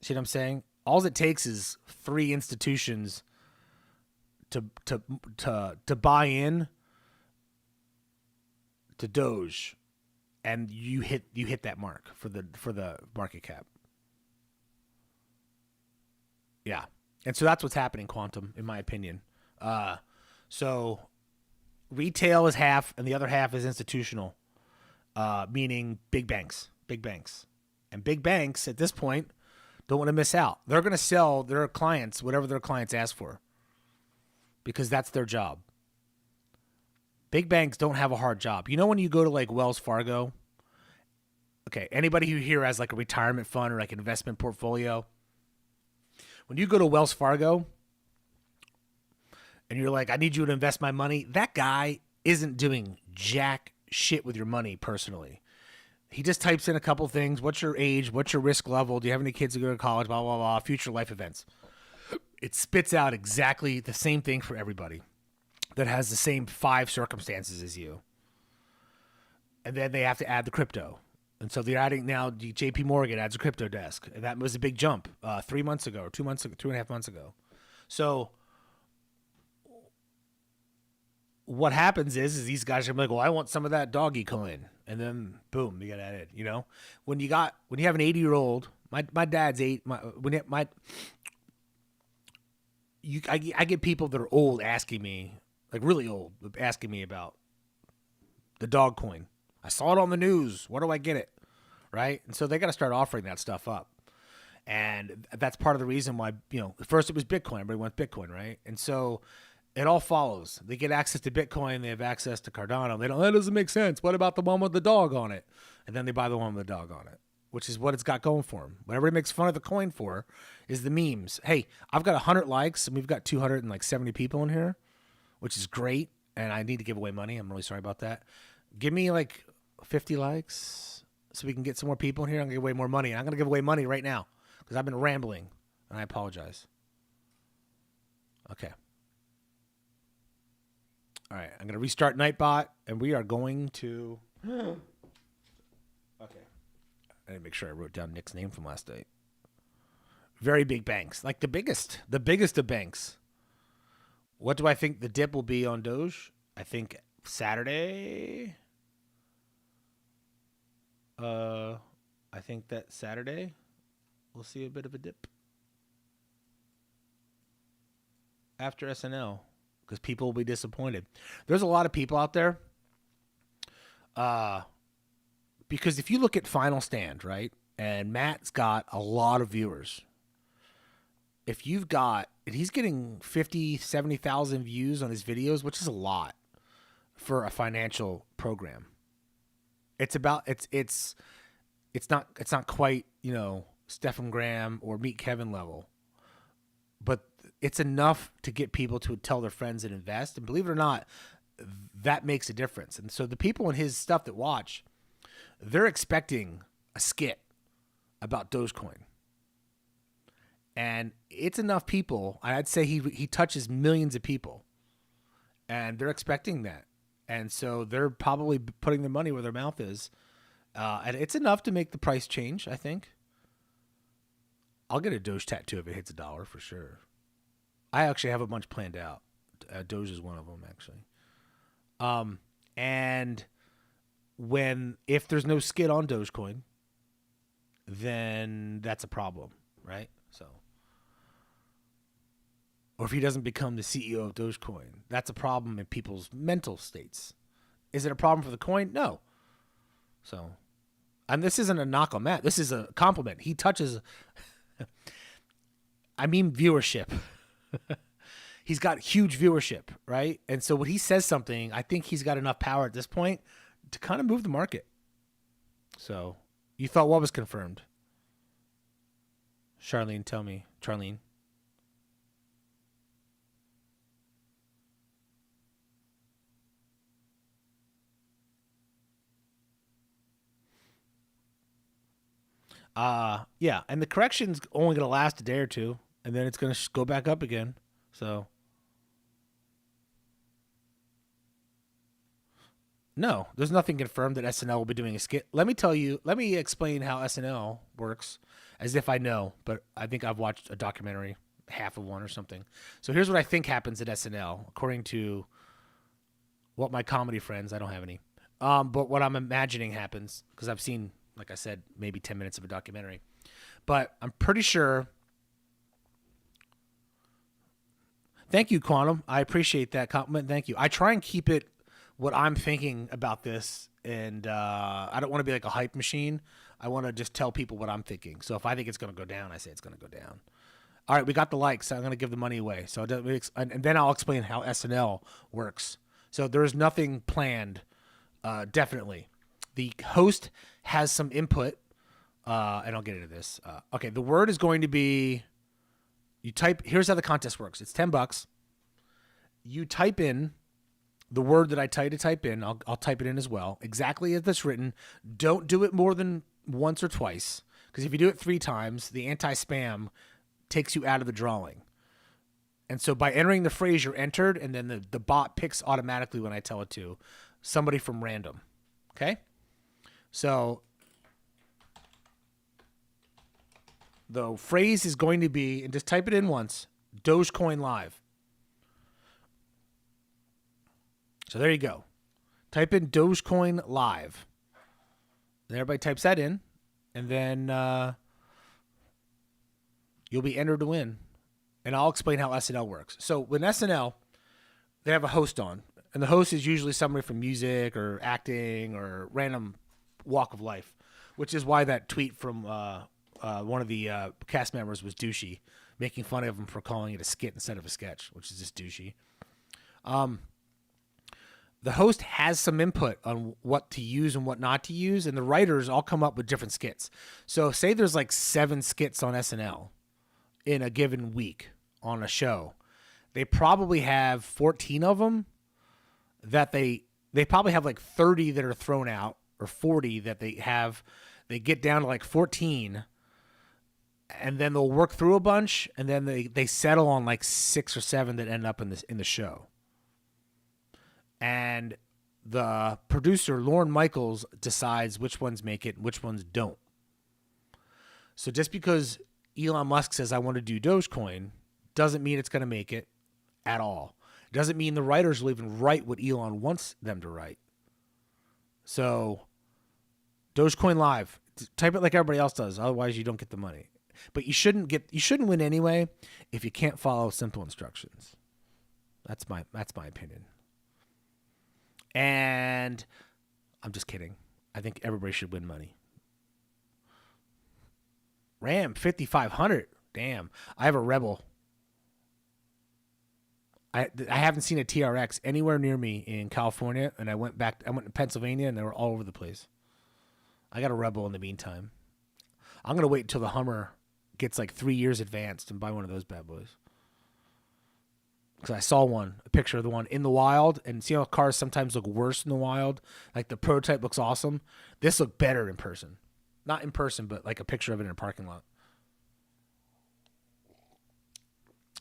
S1: See what I'm saying? All it takes is 3 institutions to buy in to Doge, and you hit that mark for the market cap. Yeah, and so that's what's happening, Quantum, in my opinion. So retail is half, and the other half is institutional, meaning big banks, and big banks at this point don't want to miss out. They're going to sell their clients whatever their clients ask for because that's their job. Big banks don't have a hard job. You know, when you go to like Wells Fargo, okay, anybody who here has like a retirement fund or like an investment portfolio, when you go to Wells Fargo and you're like, I need you to invest my money, that guy isn't doing jack shit with your money personally. He just types in a couple things. What's your age? What's your risk level? Do you have any kids who go to college? Blah, blah, blah. Future life events. It spits out exactly the same thing for everybody that has the same 5 circumstances as you. And then they have to add the crypto. And so they're adding now, JP Morgan adds a crypto desk. And that was a big jump 3 months ago or 2 months ago, 2.5 months ago. So what happens is these guys are like, well, I want some of that doggy coin. And then boom, you get added, you know, when you have an 80-year-old, my dad's 8, I get people that are old asking me, like really old, asking me about the dog coin. I saw it on the news. Where do I get it? Right. And so they got to start offering that stuff up. And that's part of the reason why, you know, first it was Bitcoin. Everybody wants Bitcoin. Right. And so it all follows. They get access to Bitcoin. They have access to Cardano. That doesn't make sense. What about the one with the dog on it? And then they buy the one with the dog on it, which is what it's got going for them. What everybody makes fun of the coin for is the memes. Hey, I've got 100 likes and we've got 270 people in here, which is great. And I need to give away money. I'm really sorry about that. Give me like 50 likes so we can get some more people in here. I'm going to give away more money. I'm going to give away money right now because I've been rambling and I apologize. Okay. All right, I'm going to restart Nightbot, and we are going to... Okay. I didn't make sure I wrote down Nick's name from last night. Very big banks, like the biggest of banks. What do I think the dip will be on Doge? I think Saturday. I think that Saturday we'll see a bit of a dip. After SNL. Because people will be disappointed. There's a lot of people out there. Because if you look at Final Stand, right? And Matt's got a lot of viewers. If you've got, and he's getting 50, 70,000 views on his videos, which is a lot for a financial program. It's not quite, you know, Stephen Graham or Meet Kevin level. But it's enough to get people to tell their friends and invest. And believe it or not, that makes a difference. And so the people in his stuff that watch, they're expecting a skit about Dogecoin. And it's enough people. I'd say he touches millions of people. And they're expecting that. And so they're probably putting their money where their mouth is. And it's enough to make the price change, I think. I'll get a Doge tattoo if it hits $1 for sure. I actually have a bunch planned out. Doge is one of them, actually. And if there's no skid on Dogecoin, then that's a problem, right? So, or if he doesn't become the CEO of Dogecoin, that's a problem in people's mental states. Is it a problem for the coin? No. So, and this isn't a knock on Matt. This is a compliment. He touches, I mean, viewership. He's got huge viewership, right? And so when he says something, I think he's got enough power at this point to kind of move the market. So you thought what was confirmed? Charlene, tell me. Charlene. Yeah, and the correction's only going to last a day or two, and then it's going to go back up again. So, no, there's nothing confirmed that SNL will be doing a skit. Let me explain how SNL works as if I know, but I think I've watched a documentary, half of one or something. So here's what I think happens at SNL, according to what my comedy friends, I don't have any, but what I'm imagining happens, because I've seen, like I said, maybe 10 minutes of a documentary. But I'm pretty sure. Thank you, Quantum. I appreciate that compliment. Thank you. I try and keep it what I'm thinking about this, and I don't want to be like a hype machine. I want to just tell people what I'm thinking. So if I think it's going to go down, I say it's going to go down. All right, we got the likes. So I'm going to give the money away. So and then I'll explain how SNL works. So there is nothing planned. Definitely, the host has some input, and I'll get into this. Okay, the word is going to be. You type. Here's how the contest works. It's $10. You type in the word that I tell you to type in. I'll type it in as well, exactly as it's written. Don't do it more than once or twice, because if you do it 3 times, the anti-spam takes you out of the drawing. And so by entering the phrase, you're entered, and then the bot picks automatically when I tell it to somebody from random. Okay? So the phrase is going to be, and just type it in once, Dogecoin Live. So there you go. Type in Dogecoin Live. And everybody types that in, and then you'll be entered to win. And I'll explain how SNL works. So when SNL, they have a host on, and the host is usually somebody from music or acting or random walk of life, which is why that tweet from one of the cast members was douchey, making fun of him for calling it a skit instead of a sketch, which is just douchey. The host has some input on what to use and what not to use, and the writers all come up with different skits. So say there's like 7 skits on SNL in a given week on a show. They probably have 14 of them that they probably have like 30 that are thrown out, or 40 that they get down to like 14, and then they'll work through a bunch, and then they settle on like 6 or 7 that end up in the show. And the producer, Lorne Michaels, decides which ones make it and which ones don't. So just because Elon Musk says, I want to do Dogecoin, doesn't mean it's going to make it at all. It doesn't mean the writers will even write what Elon wants them to write. So Dogecoin Live, type it like everybody else does. Otherwise you don't get the money. But you shouldn't win anyway if you can't follow simple instructions. That's my opinion. And I'm just kidding. I think everybody should win money. Ram 5,500. Damn. I have a Rebel. I haven't seen a TRX anywhere near me in California, and I went to Pennsylvania, and they were all over the place. I got a Rebel in the meantime. I'm going to wait until the Hummer gets like 3 years advanced and buy one of those bad boys. Because I saw a picture of the one in the wild, and see how cars sometimes look worse in the wild? Like the prototype looks awesome. This looked better in person. Not in person, but like a picture of it in a parking lot.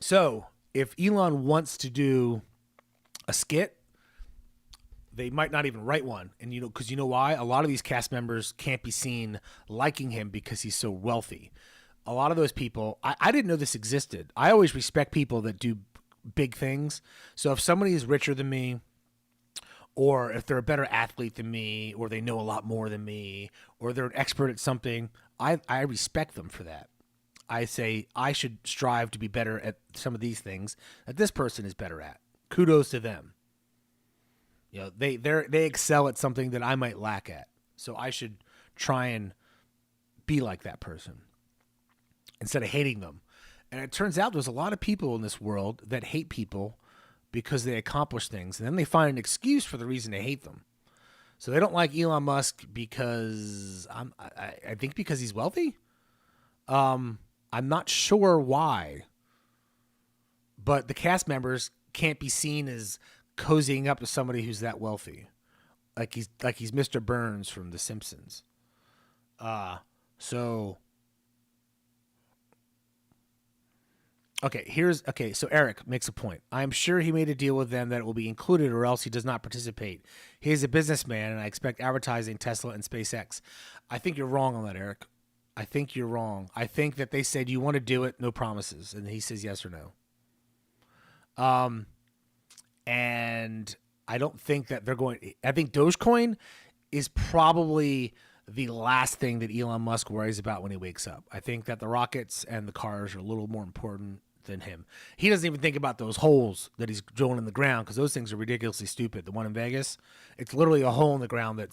S1: So if Elon wants to do a skit, they might not even write one. And because you know why? A lot of these cast members can't be seen liking him because he's so wealthy. A lot of those people, I didn't know this existed. I always respect people that do big things. So if somebody is richer than me, or if they're a better athlete than me, or they know a lot more than me, or they're an expert at something, I respect them for that. I say I should strive to be better at some of these things that this person is better at. Kudos to them. You know, they excel at something that I might lack at. So I should try and be like that person instead of hating them. And it turns out there's a lot of people in this world that hate people because they accomplish things, and then they find an excuse for the reason they hate them. So they don't like Elon Musk because I think because he's wealthy. I'm not sure why, but the cast members can't be seen as cozying up to somebody who's that wealthy. He's Mr. Burns from The Simpsons. So okay. So Eric makes a point. I am sure he made a deal with them that it will be included, or else he does not participate. He is a businessman, and I expect advertising, Tesla, and SpaceX. I think you're wrong on that, Eric. I think you're wrong. I think that they said, you want to do it, no promises, and he says yes or no. And I don't think that they're going. I think Dogecoin is probably the last thing that Elon Musk worries about when he wakes up. I think that the rockets and the cars are a little more important than him. He doesn't even think about those holes that he's drilling in the ground, because those things are ridiculously stupid. The one in Vegas, it's literally a hole in the ground that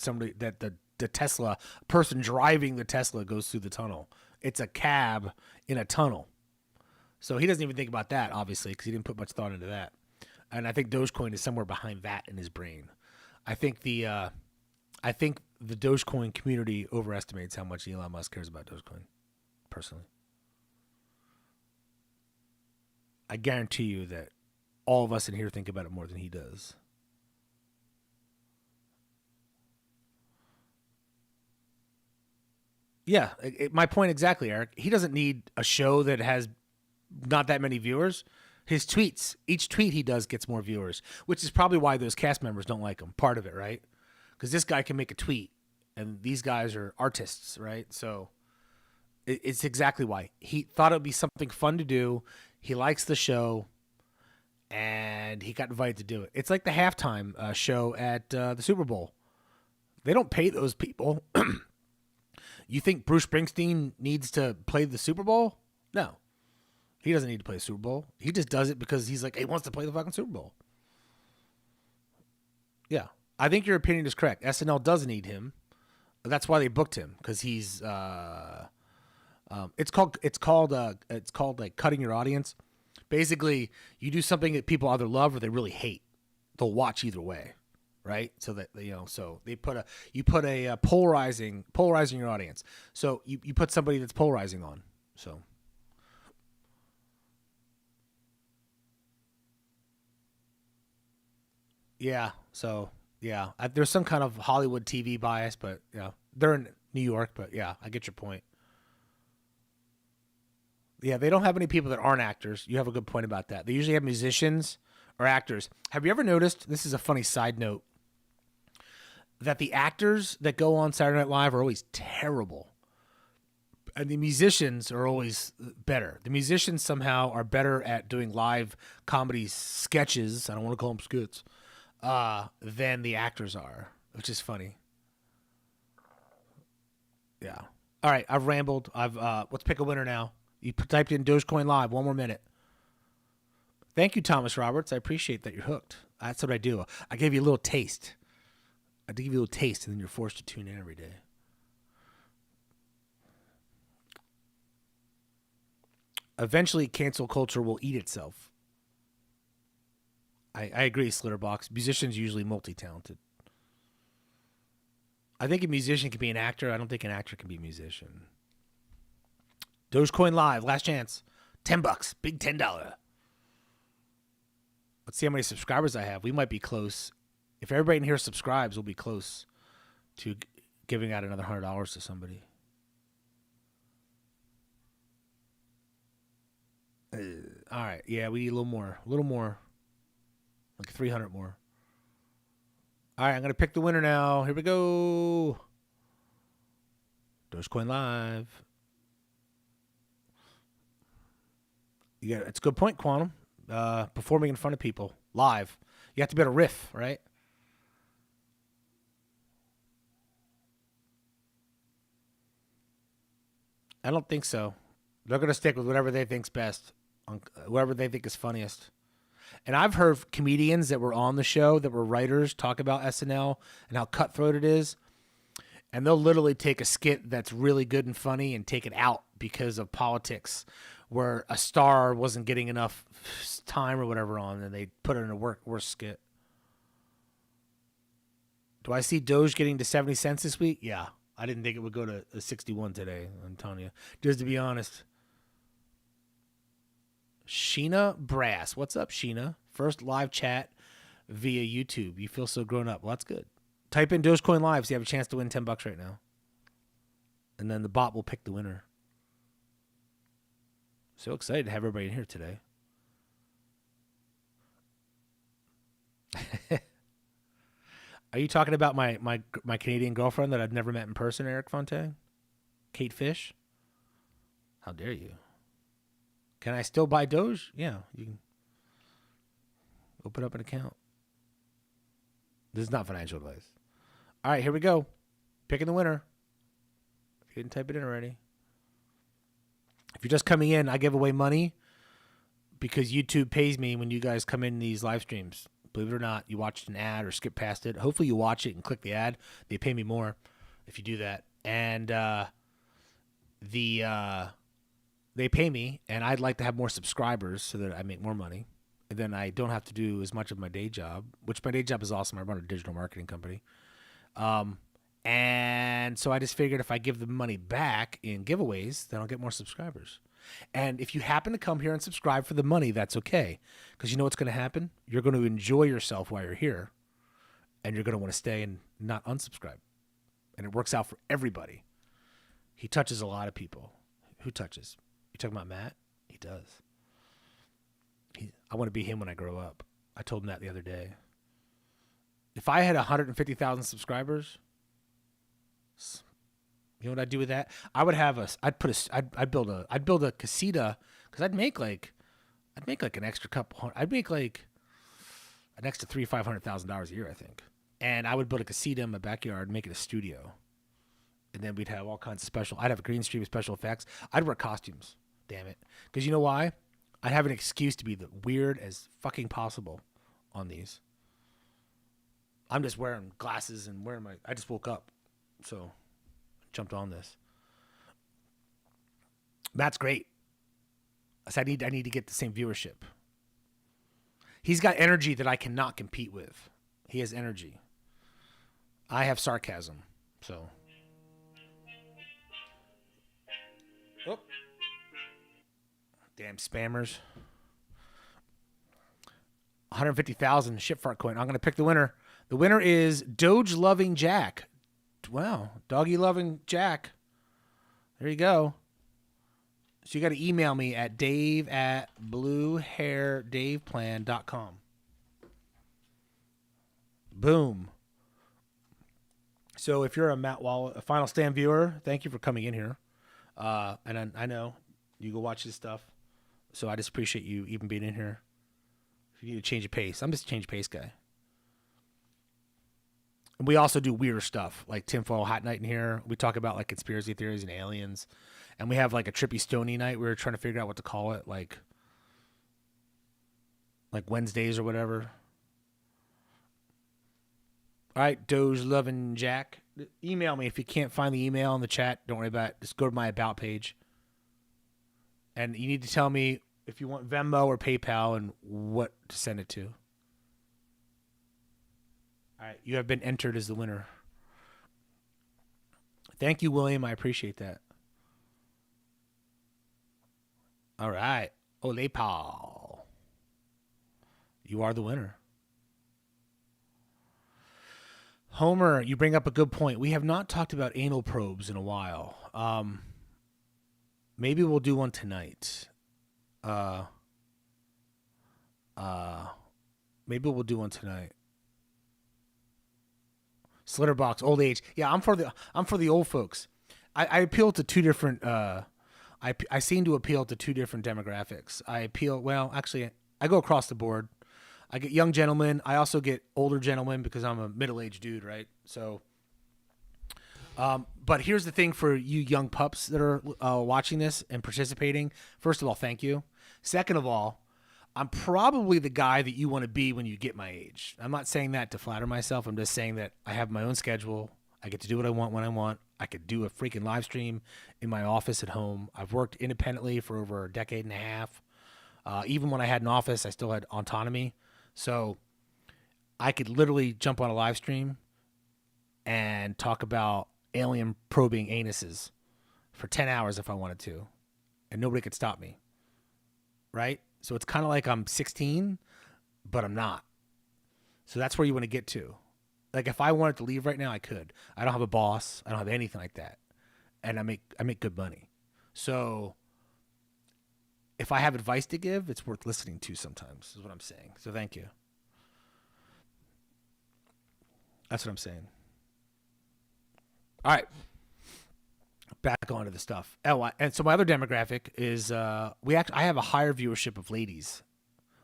S1: the Tesla person driving the Tesla goes through the tunnel. It's a cab in a tunnel. So he doesn't even think about that, obviously, because he didn't put much thought into that. And I think Dogecoin is somewhere behind that in his brain. I think the Dogecoin community overestimates how much Elon Musk cares about Dogecoin, personally. I guarantee you that all of us in here think about it more than he does. Yeah, my point exactly, Eric. He doesn't need a show that has not that many viewers. His tweets, each tweet he does gets more viewers, which is probably why those cast members don't like him. Part of it, right? Because this guy can make a tweet, and these guys are artists, right? So it's exactly why. He thought it would be something fun to do. He likes the show, and he got invited to do it. It's like the halftime show at the Super Bowl. They don't pay those people. You think Bruce Springsteen needs to play the Super Bowl? No. He doesn't need to play the Super Bowl. He just does it because he's like, he wants to play the fucking Super Bowl. Yeah. I think your opinion is correct. SNL does need him. That's why they booked him, because he's it's called like cutting your audience. Basically, you do something that people either love or they really hate. They'll watch either way, right? So that so they put a polarizing your audience. So you put somebody that's polarizing on. So yeah, there's some kind of Hollywood TV bias, but yeah, they're in New York, but yeah, I get your point. Yeah, they don't have any people that aren't actors. You have a good point about that. They usually have musicians or actors. Have you ever noticed? This is a funny side note, that the actors that go on Saturday Night Live are always terrible, and the musicians are always better. The musicians somehow are better at doing live comedy sketches. I don't want to call them skits, than the actors are, which is funny. Yeah. All right, I've rambled. Let's pick a winner now. You typed in Dogecoin Live. One more minute. Thank you, Thomas Roberts. I appreciate that you're hooked. That's what I do. I gave you a little taste. I give you a little taste, and then you're forced to tune in every day. Eventually, cancel culture will eat itself. I agree, Slitterbox. Musicians usually multi-talented. I think a musician can be an actor. I don't think an actor can be a musician. Dogecoin Live, last chance. $10, big $10. Let's see how many subscribers I have. We might be close. If everybody in here subscribes, we'll be close to giving out another $100 to somebody. All right, yeah, we need a little more, like 300 more. All right, I'm gonna pick the winner now. Here we go. Dogecoin Live. It's a good point, Quantum. Performing in front of people live. You have to be able to riff, right? I don't think so. They're gonna stick with whatever they think's best, whatever they think is funniest. And I've heard comedians that were on the show that were writers talk about SNL and how cutthroat it is. And they'll literally take a skit that's really good and funny and take it out because of politics, where a star wasn't getting enough time or whatever on, and they put it in a worse skit. Do I see Doge getting to 70 cents this week? Yeah. I didn't think it would go to 61 today, Antonia. Just to be honest. Sheena Brass. What's up, Sheena? First live chat via YouTube. You feel so grown up. Well, that's good. Type in Dogecoin Live so you have a chance to win $10 right now. And then the bot will pick the winner. So excited to have everybody in here today. Are you talking about my Canadian girlfriend that I've never met in person, Eric Fontaine? Kate Fish? How dare you? Can I still buy Doge? Yeah, you can open up an account. This is not financial advice. All right, here we go. Picking the winner. If you didn't type it in already. If you're just coming in, I give away money because YouTube pays me when you guys come in these live streams. Believe it or not, you watched an ad or skip past it. Hopefully you watch it and click the ad. They pay me more if you do that. And they pay me, and I'd like to have more subscribers so that I make more money. And then I don't have to do as much of my day job, which my day job is awesome. I run a digital marketing company. And so I just figured if I give the money back in giveaways, then I'll get more subscribers. And if you happen to come here and subscribe for the money, that's okay. Because you know what's going to happen? You're going to enjoy yourself while you're here, and you're going to want to stay and not unsubscribe. And it works out for everybody. He touches a lot of people. Who touches? You talking about Matt? He does. I want to be him when I grow up. I told him that the other day. If I had 150,000 subscribers, you know what I'd do with that? I would have I'd build a casita because I'd make like an extra couple. I'd make like an extra $300,000-$500,000 a year, I think. And I would build a casita in my backyard, make it a studio, and then we'd have all kinds of special. I'd have a green screen with special effects. I'd wear costumes. Damn it, because you know why? I'd have an excuse to be the weird as fucking possible on these. I'm just wearing glasses and I just woke up, so jumped on this. Matt's great. I need to get the same viewership. He's got energy that I cannot compete with. He has energy. I have sarcasm, so. Oh. Damn spammers. 150,000 shit fart coin. I'm going to pick the winner. The winner is Doge Loving Jack. Wow. Doggy Loving Jack. There you go. So you got to email me at dave@bluehairdaveplan.com. Boom. So if you're a Matt Wallace, a Final Stand viewer, thank you for coming in here. And I know you go watch this stuff. So I just appreciate you even being in here. If you need to change your pace, I'm just a change of pace guy. And we also do weirder stuff, like tinfoil hat night in here. We talk about like conspiracy theories and aliens. And we have like a trippy stony night. We were trying to figure out what to call it, like Wednesdays or whatever. All right, Doge Loving Jack. Email me if you can't find the email in the chat. Don't worry about it. Just go to my About page. And you need to tell me if you want Venmo or PayPal and what to send it to. All right, you have been entered as the winner. Thank you, William. I appreciate that. All right. Ole Paul. You are the winner. Homer, you bring up a good point. We have not talked about anal probes in a while. Maybe we'll do one tonight. Maybe we'll do one tonight. Slitterbox, old age. Yeah, I'm for the old folks. I appeal to two different. I seem to appeal to two different demographics. I go across the board. I get young gentlemen. I also get older gentlemen because I'm a middle-aged dude, right? So, but here's the thing for you young pups that are watching this and participating. First of all, thank you. Second of all, I'm probably the guy that you want to be when you get my age. I'm not saying that to flatter myself. I'm just saying that I have my own schedule. I get to do what I want when I want. I could do a freaking live stream in my office at home. I've worked independently for over a decade and a half. Even when I had an office, I still had autonomy. So I could literally jump on a live stream and talk about alien probing anuses for 10 hours if I wanted to, and nobody could stop me. Right? So it's kind of like I'm 16, but I'm not. So that's where you want to get to. Like if I wanted to leave right now, I could. I don't have a boss. I don't have anything like that. And I make good money. So if I have advice to give, it's worth listening to sometimes, is what I'm saying. So thank you. That's what I'm saying. All right. Back onto the stuff. Oh, and so my other demographic is I have a higher viewership of ladies,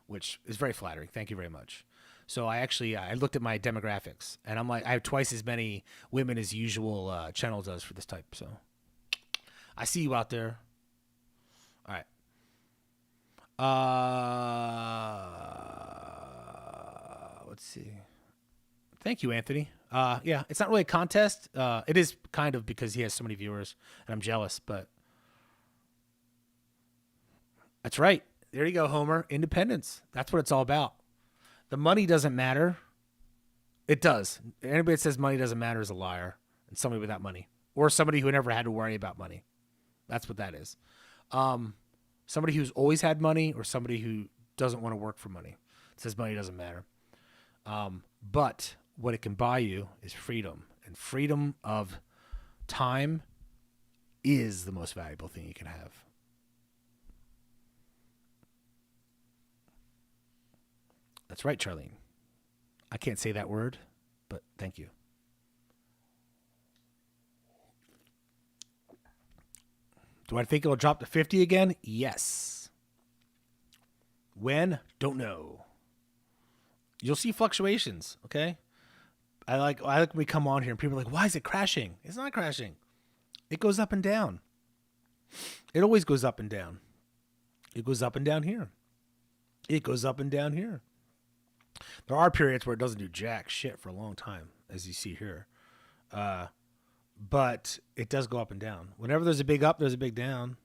S1: which is very flattering. Thank you very much. So I looked at my demographics, and I'm like, I have twice as many women as usual channel does for this type. So I see you out there. All right. Let's see. Thank you, Anthony. Yeah, it's not really a contest. It is kind of because he has so many viewers, and I'm jealous, but that's right. There you go, Homer. Independence. That's what it's all about. The money doesn't matter. It does. Anybody that says money doesn't matter is a liar, and somebody without money, or somebody who never had to worry about money. That's what that is. Somebody who's always had money, or somebody who doesn't want to work for money. It says money doesn't matter. But what it can buy you is freedom, and freedom of time is the most valuable thing you can have. That's right, Charlene. I can't say that word, but thank you. Do I think it'll drop to 50 again? Yes. When? Don't know. You'll see fluctuations, okay? I like when we come on here and people are like, why is it crashing? It's not crashing. It goes up and down. It always goes up and down. It goes up and down here. It goes up and down here. There are periods where it doesn't do jack shit for a long time, as you see here. But it does go up and down. Whenever there's a big up, there's a big down.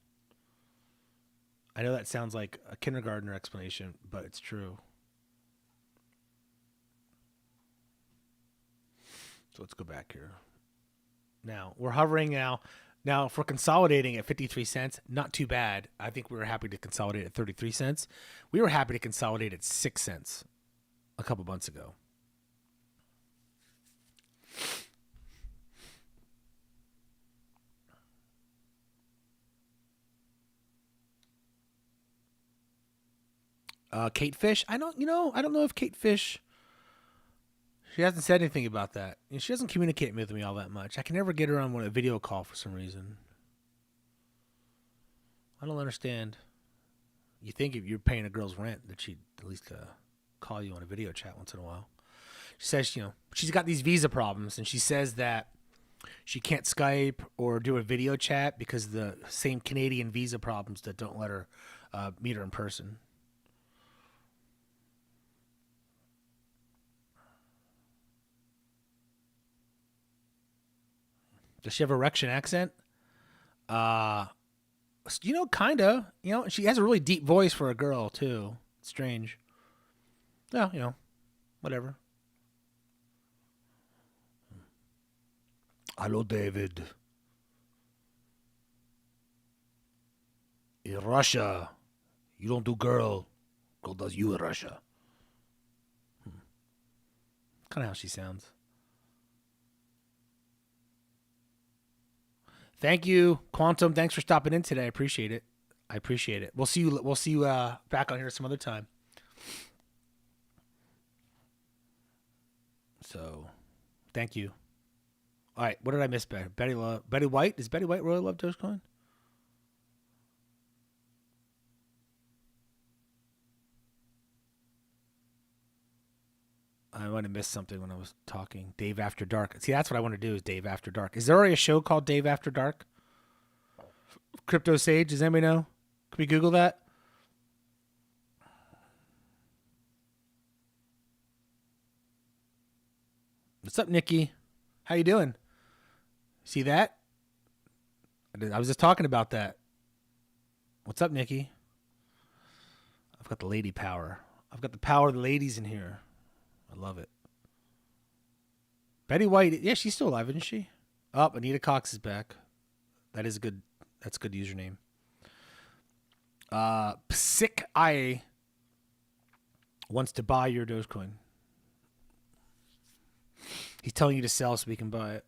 S1: I know that sounds like a kindergartner explanation, but it's true. So let's go back here. Now, we're hovering now. Now, if we're consolidating at 53 cents, not too bad. I think we were happy to consolidate at 33 cents. We were happy to consolidate at 6 cents a couple months ago. Kate Fish, I don't know if Kate Fish, she hasn't said anything about that. She doesn't communicate with me all that much. I can never get her on a video call for some reason. I don't understand. You think if you're paying a girl's rent that she'd at least call you on a video chat once in a while. She says, she's got these visa problems, and she says that she can't Skype or do a video chat because of the same Canadian visa problems that don't let her meet her in person. Does she have a Russian accent? Kinda. She has a really deep voice for a girl, too. It's strange. Yeah, whatever. Hello, David. In Russia, you don't do girl. Girl does you in Russia. Kind of how she sounds. Thank you, Quantum. Thanks for stopping in today. I appreciate it. We'll see you back on here some other time. So, thank you. All right, what did I miss? Betty White. Does Betty White really love Dogecoin? I might have missed something when I was talking. Dave After Dark. See, that's what I want to do is Dave After Dark. Is there already a show called Dave After Dark? Crypto Sage, does anybody know? Can we Google that? What's up, Nikki? How you doing? See that? I was just talking about that. What's up, Nikki? I've got the lady power. I've got the power of the ladies in here. I love it. Betty White, yeah, she's still alive, isn't she? Oh, Anita Cox is back. That's a good username. Sick I wants to buy your Dogecoin. He's telling you to sell so we can buy it.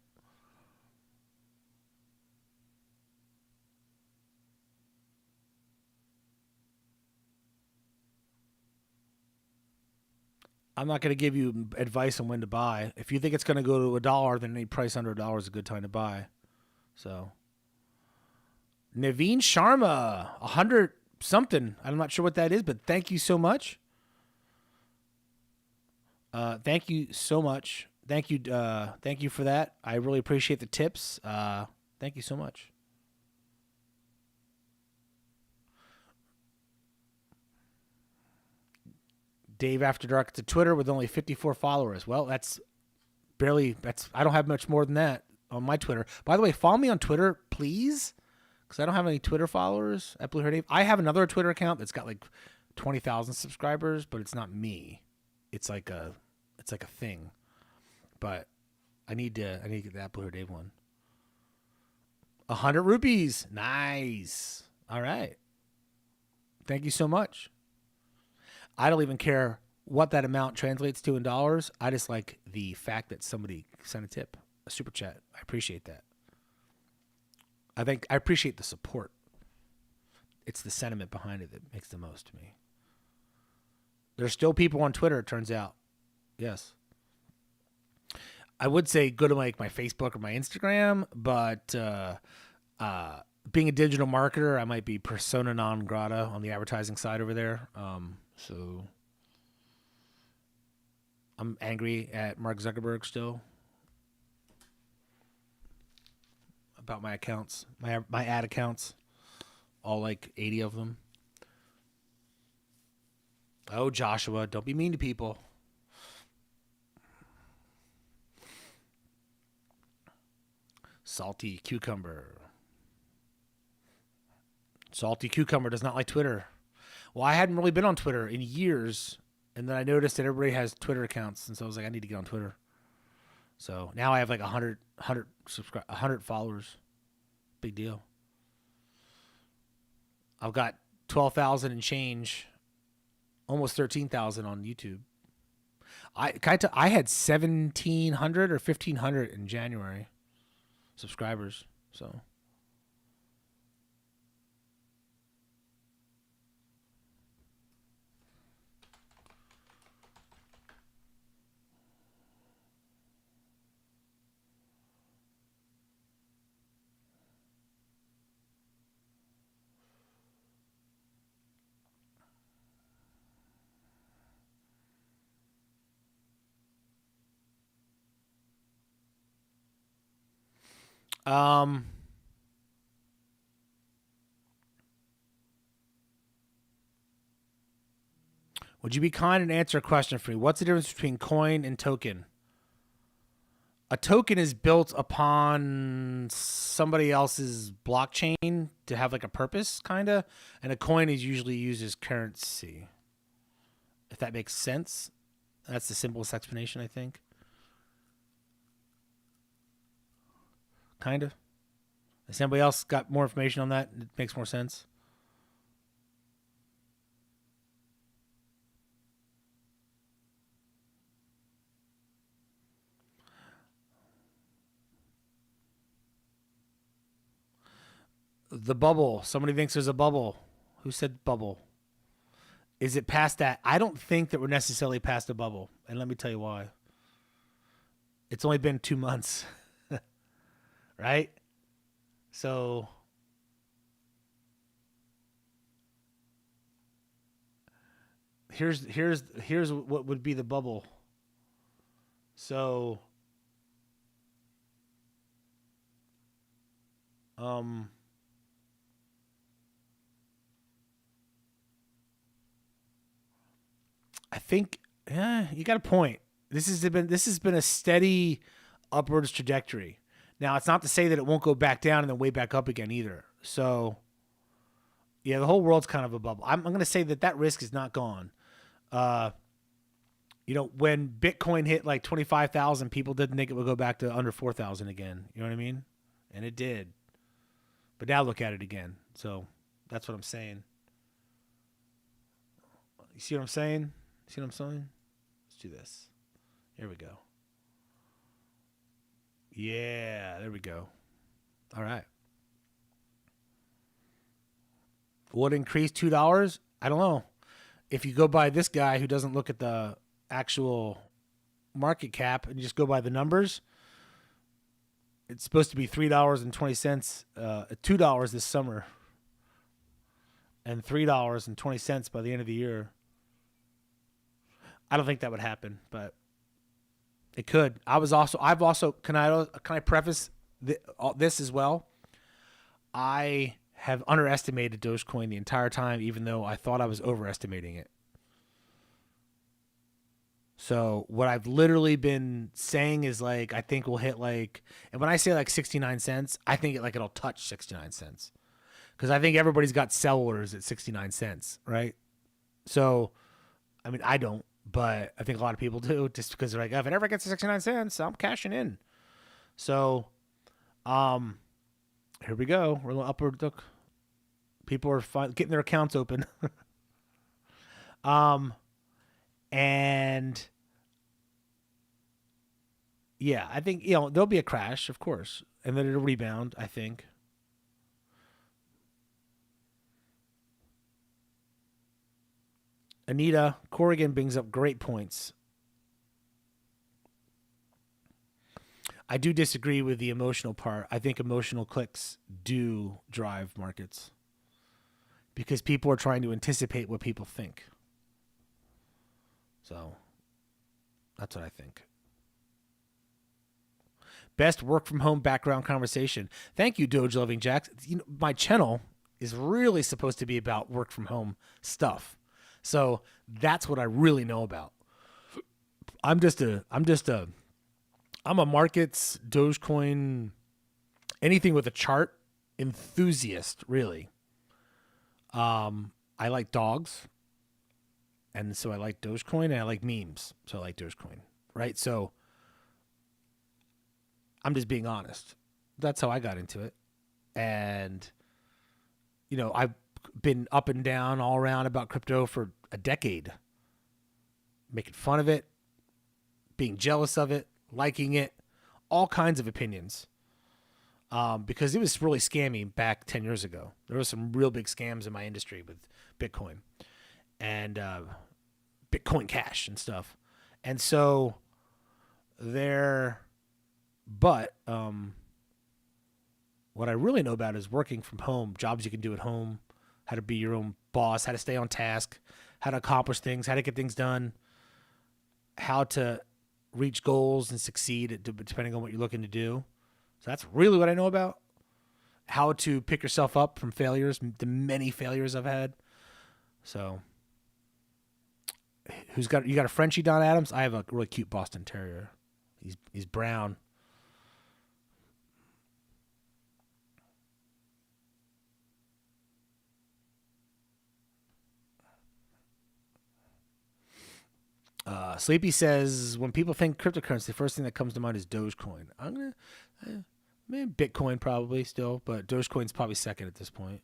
S1: I'm not going to give you advice on when to buy. If you think it's going to go to $1, then any price under $1 is a good time to buy. So, Naveen Sharma, 100 something. I'm not sure what that is, but thank you so much. Thank you so much. Thank you for that. I really appreciate the tips. Thank you so much. Dave After Dark to Twitter with only 54 followers. Well, that's I don't have much more than that on my Twitter. By the way, follow me on Twitter, please, because I don't have any Twitter followers at Blue Hair Dave. I have another Twitter account that's got like 20,000 subscribers, but it's not me. It's like a thing. But I need to get that Blue Hair Dave one. 100 rupees. Nice. All right. Thank you so much. I don't even care what that amount translates to in dollars. I just like the fact that somebody sent a tip, a super chat. I appreciate that. I appreciate the support. It's the sentiment behind it that makes the most to me. There's still people on Twitter, it turns out. Yes. I would say go to like my Facebook or my Instagram, but being a digital marketer, I might be persona non grata on the advertising side over there. So I'm angry at Mark Zuckerberg still about my accounts, my ad accounts, all like 80 of them. Oh, Joshua, don't be mean to people. Salty Cucumber. Salty Cucumber does not like Twitter. Well, I hadn't really been on Twitter in years, and then I noticed that everybody has Twitter accounts, and so I was like, I need to get on Twitter. So now I have like 100 followers. Big deal. I've got 12,000 and change, almost 13,000 on YouTube. I had 1,700 or 1,500 in January subscribers. So. Would you be kind and answer a question for me? What's the difference between coin and token? A token is built upon somebody else's blockchain to have like a purpose, kind of, and a coin is usually used as currency. If that makes sense, that's the simplest explanation, I think. Kind of. Has anybody else got more information on that? It makes more sense. The bubble. Somebody thinks there's a bubble. Who said bubble? Is it past that? I don't think that we're necessarily past a bubble. And let me tell you why. It's only been 2 months. Right? So here's what would be the bubble. So I think you got a point. This has been a steady upwards trajectory. Now, it's not to say that it won't go back down and then way back up again either. So, yeah, the whole world's kind of a bubble. I'm going to say that risk is not gone. When Bitcoin hit like 25,000, people didn't think it would go back to under 4,000 again. You know what I mean? And it did. But now look at it again. So that's what I'm saying. You see what I'm saying? See what I'm saying? Let's do this. Here we go. Yeah, there we go. All right. Would increase $2? I don't know. If you go by this guy who doesn't look at the actual market cap and you just go by the numbers, it's supposed to be $3.20, $2 this summer, and $3.20 by the end of the year. I don't think that would happen, but it could. I've also can I preface this as well? I have underestimated Dogecoin the entire time, even though I thought I was overestimating it. So what I've literally been saying is like, I think we'll hit like, and when I say like 69 cents, I think it'll touch 69 cents. Because I think everybody's got sell orders at 69 cents, right? So, I mean, I don't, but I think a lot of people do, just because they're like, if it ever gets to 69 cents, I'm cashing in. So, here we go. We're a little upward look. People are getting their accounts open. And yeah, I think, there'll be a crash, of course, and then it'll rebound, I think. Anita Corrigan brings up great points. I do disagree with the emotional part. I think emotional clicks do drive markets because people are trying to anticipate what people think. So that's what I think. Best work from home background conversation. Thank you, Doge Loving Jacks. My channel is really supposed to be about work from home stuff. So that's what I really know about. I'm a markets, Dogecoin, anything with a chart enthusiast, really. I like dogs, and so I like Dogecoin, and I like memes, so I like Dogecoin, right? So I'm just being honest. That's how I got into it. And, I've been up and down all around about crypto for a decade, making fun of it, being jealous of it, liking it, all kinds of opinions. Because it was really scammy back 10 years ago. There was some real big scams in my industry with Bitcoin and Bitcoin Cash and stuff. And so but what I really know about is working from home, jobs you can do at home, how to be your own boss, how to stay on task, how to accomplish things, how to get things done, how to reach goals and succeed depending on what you're looking to do. So that's really what I know about. How to pick yourself up from failures, the many failures I've had. So, you got a Frenchie, Don Adams? I have a really cute Boston Terrier. He's brown. Sleepy says, when people think cryptocurrency, the first thing that comes to mind is Dogecoin. I'm going to, maybe Bitcoin probably still, but Dogecoin's probably second at this point.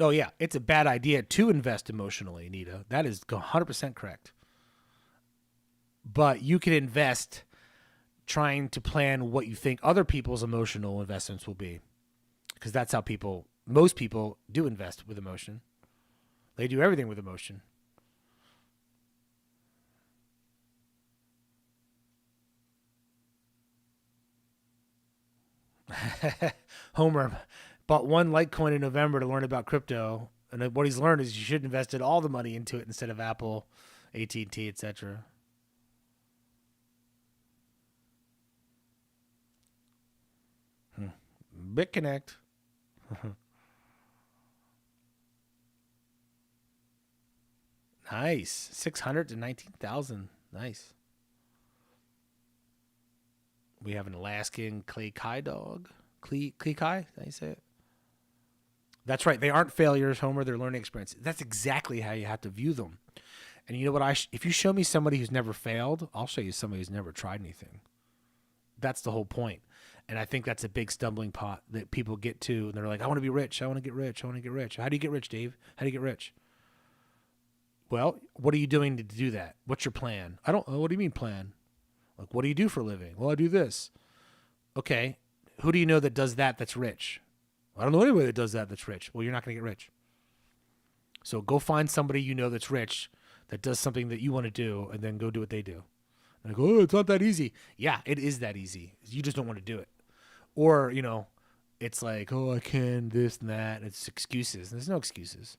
S1: Oh, yeah. It's a bad idea to invest emotionally, Anita. That is 100% correct. But you can invest trying to plan what you think other people's emotional investments will be. Because that's how most people do invest with emotion. They do everything with emotion. Homer bought one Litecoin in November to learn about crypto, and what he's learned is you should invest all the money into it instead of Apple, AT&T, etc. BitConnect. Nice. 600 to 19,000. Nice. We have an Alaskan clay Kai dog. Klikai? Is that how you say it? That's right. They aren't failures, Homer. They're learning experiences. That's exactly how you have to view them. And you know what? If you show me somebody who's never failed, I'll show you somebody who's never tried anything. That's the whole point. And I think that's a big stumbling pot that people get to. And they're like, I want to be rich. I want to get rich. I want to get rich. How do you get rich, Dave? How do you get rich? Well, what are you doing to do that? What's your plan? I don't know. What do you mean plan? Like, what do you do for a living? Well, I do this. Okay. Who do you know that does that that's rich? I don't know anybody that does that that's rich. Well, you're not going to get rich. So go find somebody you know that's rich that does something that you want to do, and then go do what they do. And I go, oh, it's not that easy. Yeah, it is that easy. You just don't want to do it. Or, it's like, oh, I can, this and that. It's excuses. There's no excuses.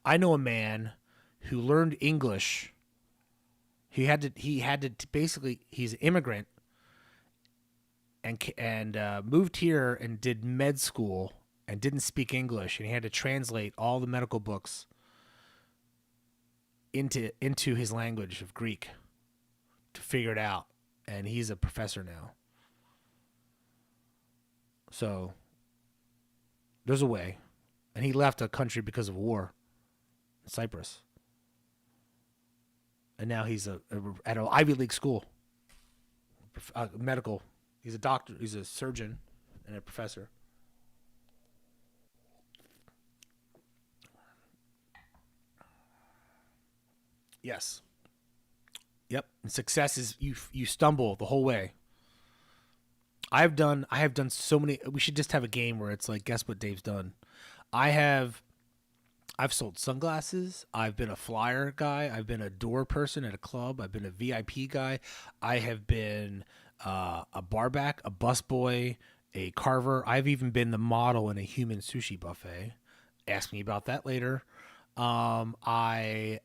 S1: I know a man who learned English. He had to basically, he's an immigrant and moved here and did med school and didn't speak English. And he had to translate all the medical books into his language of Greek to figure it out. And he's a professor now. So there's a way. And he left a country because of war, Cyprus. And now he's at an Ivy League school, medical. He's a doctor. He's a surgeon and a professor. Yes. Yep. And success is you stumble the whole way. I have done so many. We should just have a game where it's like, guess what Dave's done. I've sold sunglasses. I've been a flyer guy. I've been a door person at a club. I've been a VIP guy. I have been a barback, a busboy, a carver. I've even been the model in a human sushi buffet. Ask me about that later. I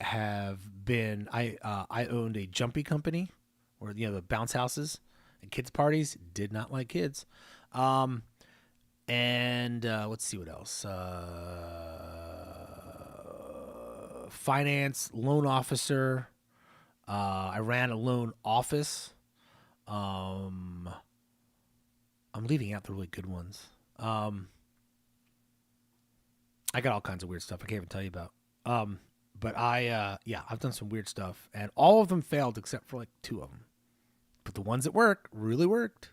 S1: owned a jumpy company where, the bounce houses and kids parties. Did not like kids. And let's see what else. Finance, loan officer. I ran a loan office. I'm leaving out the really good ones. I got all kinds of weird stuff I can't even tell you about. But I've done some weird stuff, and all of them failed except for like 2 of them. But the ones that worked really worked.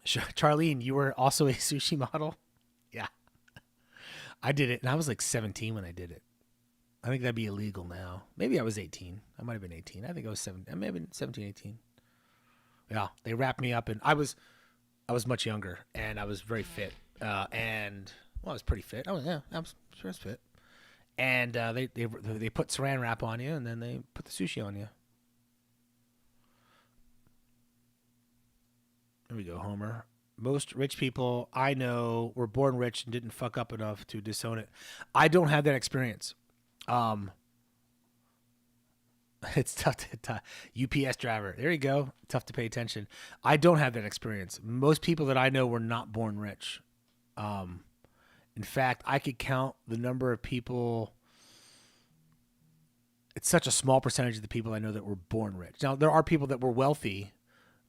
S1: Charlene, you were also a sushi model? Yeah. I did it, and I was like 17 when I did it. I think that'd be illegal now. Maybe I was 18. I might have been 18. I think I was 17. I may have been 17, 18. Yeah, they wrapped me up, and I was much younger, and I was very fit. I was pretty fit. Oh yeah, I was fit. And they put saran wrap on you, and then they put the sushi on you. There we go, Homer. Most rich people I know were born rich and didn't fuck up enough to disown it. I don't have that experience. It's tough to UPS driver. There you go. Tough to pay attention. I don't have that experience. Most people that I know were not born rich. In fact, I could count the number of people. It's such a small percentage of the people I know that were born rich. Now, there are people that were wealthy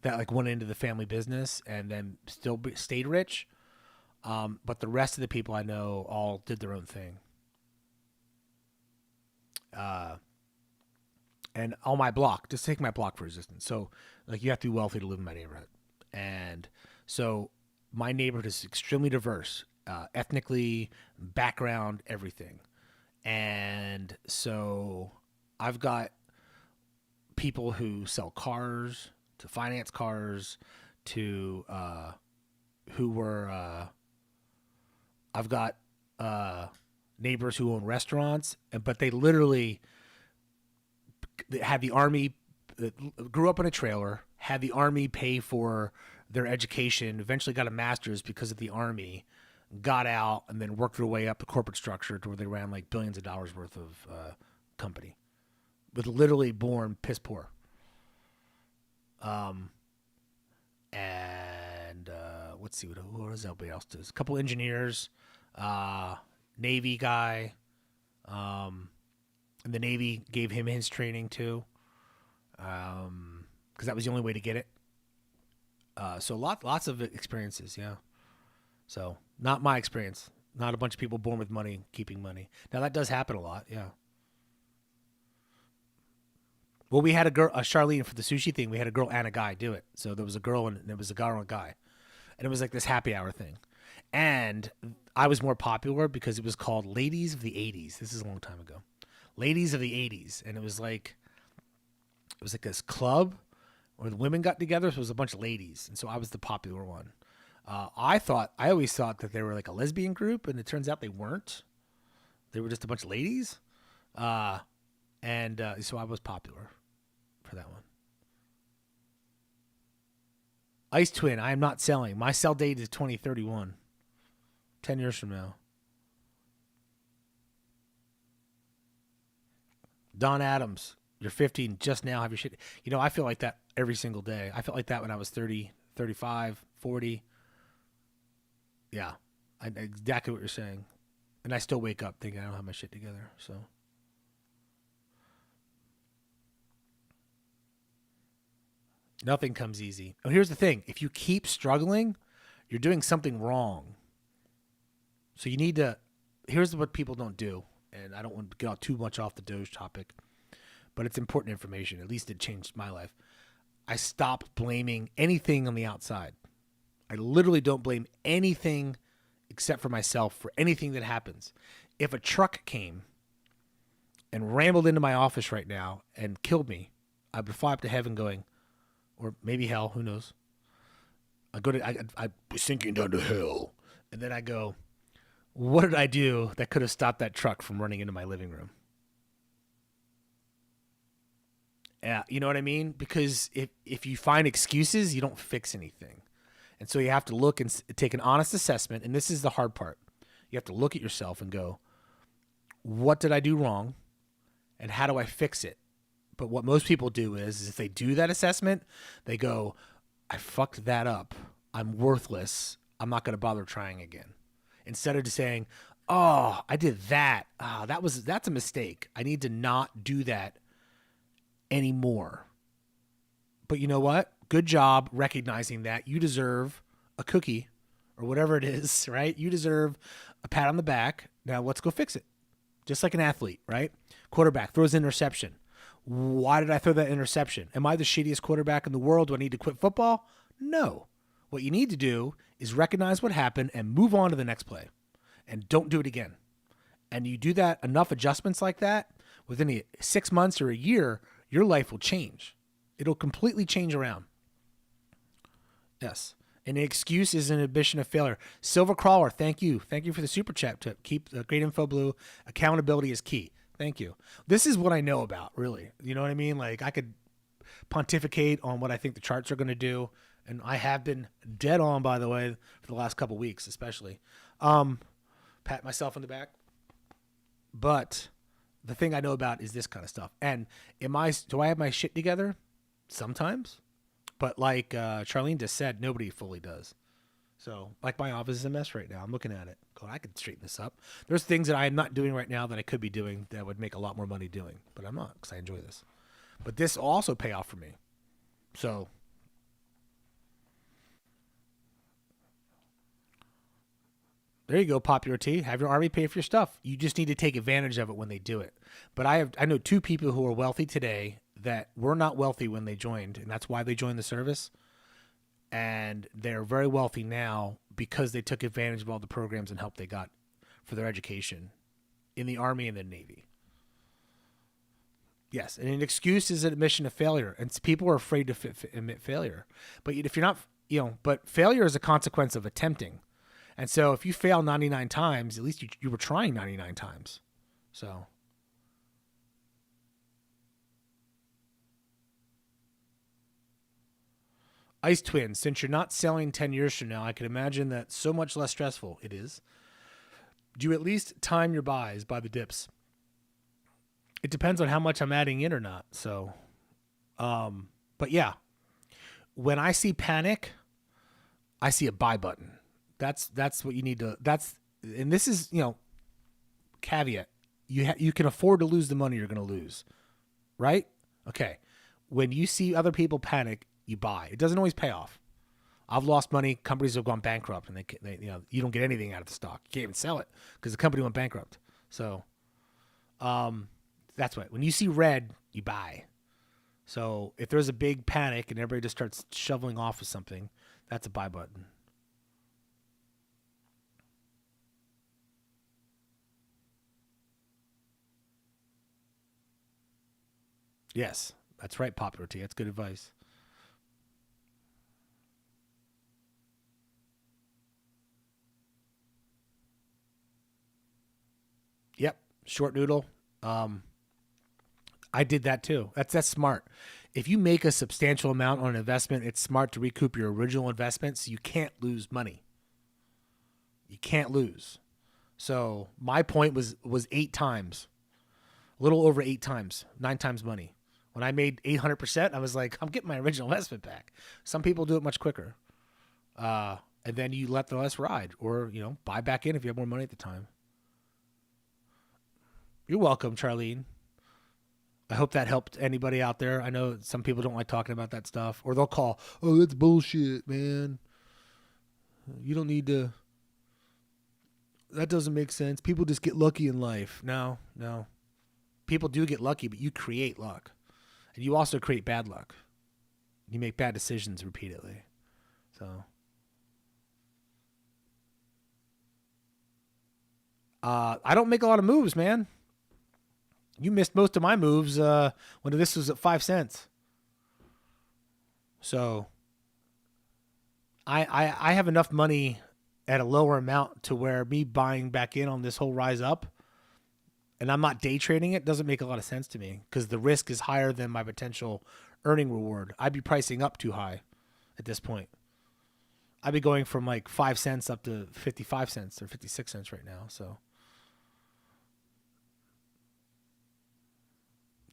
S1: that like went into the family business and then still stayed rich. But the rest of the people I know all did their own thing. And on my block, just take my block for resistance. So like you have to be wealthy to live in my neighborhood. And so my neighborhood is extremely diverse, ethnically, background, everything. And so I've got people who sell cars, to finance cars, to who were I've got neighbors who own restaurants, but they literally had the army, grew up in a trailer, had the army pay for their education, eventually got a master's because of the army, got out, and then worked their way up the corporate structure to where they ran like billions of dollars worth of company, with literally born piss poor. And let's see what does everybody else does. A couple engineers, Navy guy, and the Navy gave him his training too, because that was the only way to get it. So lots of experiences, yeah. So not my experience. Not a bunch of people born with money keeping money. Now that does happen a lot, yeah. Well, we had a girl, Charlene, for the sushi thing. We had a girl and a guy do it. So there was a girl and there was a girl and a guy, and it was like this happy hour thing. And I was more popular because it was called Ladies of the '80s. This is a long time ago. Ladies of the '80s, and it was like this club where the women got together. So it was a bunch of ladies, and so I was the popular one. I always thought that they were like a lesbian group, and it turns out they weren't. They were just a bunch of ladies, and so I was popular for that one. Ice Twin, I am not selling. My sell date is 2031, 10 years from now. Don Adams, you're 15 just now. Have your shit. You know, I feel like that every single day. I felt like that when I was 30, 35, 40. Yeah, exactly what you're saying. And I still wake up thinking I don't have my shit together. So nothing comes easy. Oh, here's the thing. If you keep struggling, you're doing something wrong. So you need to, here's what people don't do. And I don't want to get out too much off the Doge topic, but it's important information. At least it changed my life. I stopped blaming anything on the outside. I literally don't blame anything except for myself for anything that happens. If a truck came and rambled into my office right now and killed me, I would fly up to heaven going, or maybe hell, who knows? I'd be sinking down to hell. And then I go, what did I do that could have stopped that truck from running into my living room? Yeah, you know what I mean? Because if you find excuses, you don't fix anything. And so you have to look and take an honest assessment. And this is the hard part. You have to look at yourself and go, what did I do wrong? And how do I fix it? But what most people do is if they do that assessment, they go, I fucked that up. I'm worthless. I'm not going to bother trying again. Instead of just saying, oh, I did that. Oh, that's a mistake. I need to not do that anymore. But you know what? Good job recognizing that. You deserve a cookie or whatever it is, right? You deserve a pat on the back. Now let's go fix it. Just like an athlete, right? Quarterback throws an interception. Why did I throw that interception? Am I the shittiest quarterback in the world? Do I need to quit football? No. What you need to do is recognize what happened and move on to the next play. And don't do it again. And you do that, enough adjustments like that, within 6 months or a year, your life will change. It'll completely change around. Yes. An excuse is an admission of failure. Silver Crawler, thank you. Thank you for the super chat tip. Keep the Great Info Blue. Accountability is key. Thank you. This is what I know about, really. You know what I mean? Like, I could pontificate on what I think the charts are going to do. And I have been dead on, by the way, for the last couple weeks, especially. Pat myself on the back. But the thing I know about is this kind of stuff. And do I have my shit together? Sometimes. But like Charlene just said, nobody fully does. So, like, my office is a mess right now. I'm looking at it. Going, I could straighten this up. There's things that I am not doing right now that I could be doing that would make a lot more money doing. But I'm not because I enjoy this. But this will also pay off for me. So, there you go, Popular T. Have your army pay for your stuff. You just need to take advantage of it when they do it. But I know two people who are wealthy today that were not wealthy when they joined, and that's why they joined the service. And they're very wealthy now because they took advantage of all the programs and help they got for their education in the Army and the Navy. Yes, and an excuse is an admission of failure, and people are afraid to admit failure. But if you're not, but failure is a consequence of attempting. And so if you fail 99 times, at least you were trying 99 times. So. Ice Twins, since you're not selling 10 years from now, I can imagine that so much less stressful it is. Do you at least time your buys by the dips? It depends on how much I'm adding in or not. So, but yeah, when I see panic, I see a buy button. That's what you need to, and this is, caveat. You can afford to lose the money you're going to lose, right? Okay. When you see other people panic, you buy. It doesn't always pay off. I've lost money. Companies have gone bankrupt, and you don't get anything out of the stock. You can't even sell it because the company went bankrupt. So, that's what. When you see red, you buy. So if there's a big panic and everybody just starts shoveling off with something, that's a buy button. Yes, that's right, Popular T. That's good advice. Yep, short noodle. Um, I did that too. That's smart. If you make a substantial amount on an investment, it's smart to recoup your original investment so you can't lose money. You can't lose. So my point was 8 times, a little over 8 times, 9 times money. When I made 800%, I was like, I'm getting my original investment back. Some people do it much quicker. And then you let the rest ride, or buy back in if you have more money at the time. You're welcome, Charlene. I hope that helped anybody out there. I know some people don't like talking about that stuff, or they'll call, "Oh, that's bullshit, man. You don't need to. That doesn't make sense. People just get lucky in life." No. People do get lucky, but you create luck, and you also create bad luck. You make bad decisions repeatedly. So, I don't make a lot of moves, man. You missed most of my moves when this was at 5 cents. So I have enough money at a lower amount to where me buying back in on this whole rise up, and I'm not day trading it, doesn't make a lot of sense to me because the risk is higher than my potential earning reward. I'd be pricing up too high at this point. I'd be going from like 5 cents up to 55 cents or 56 cents right now. So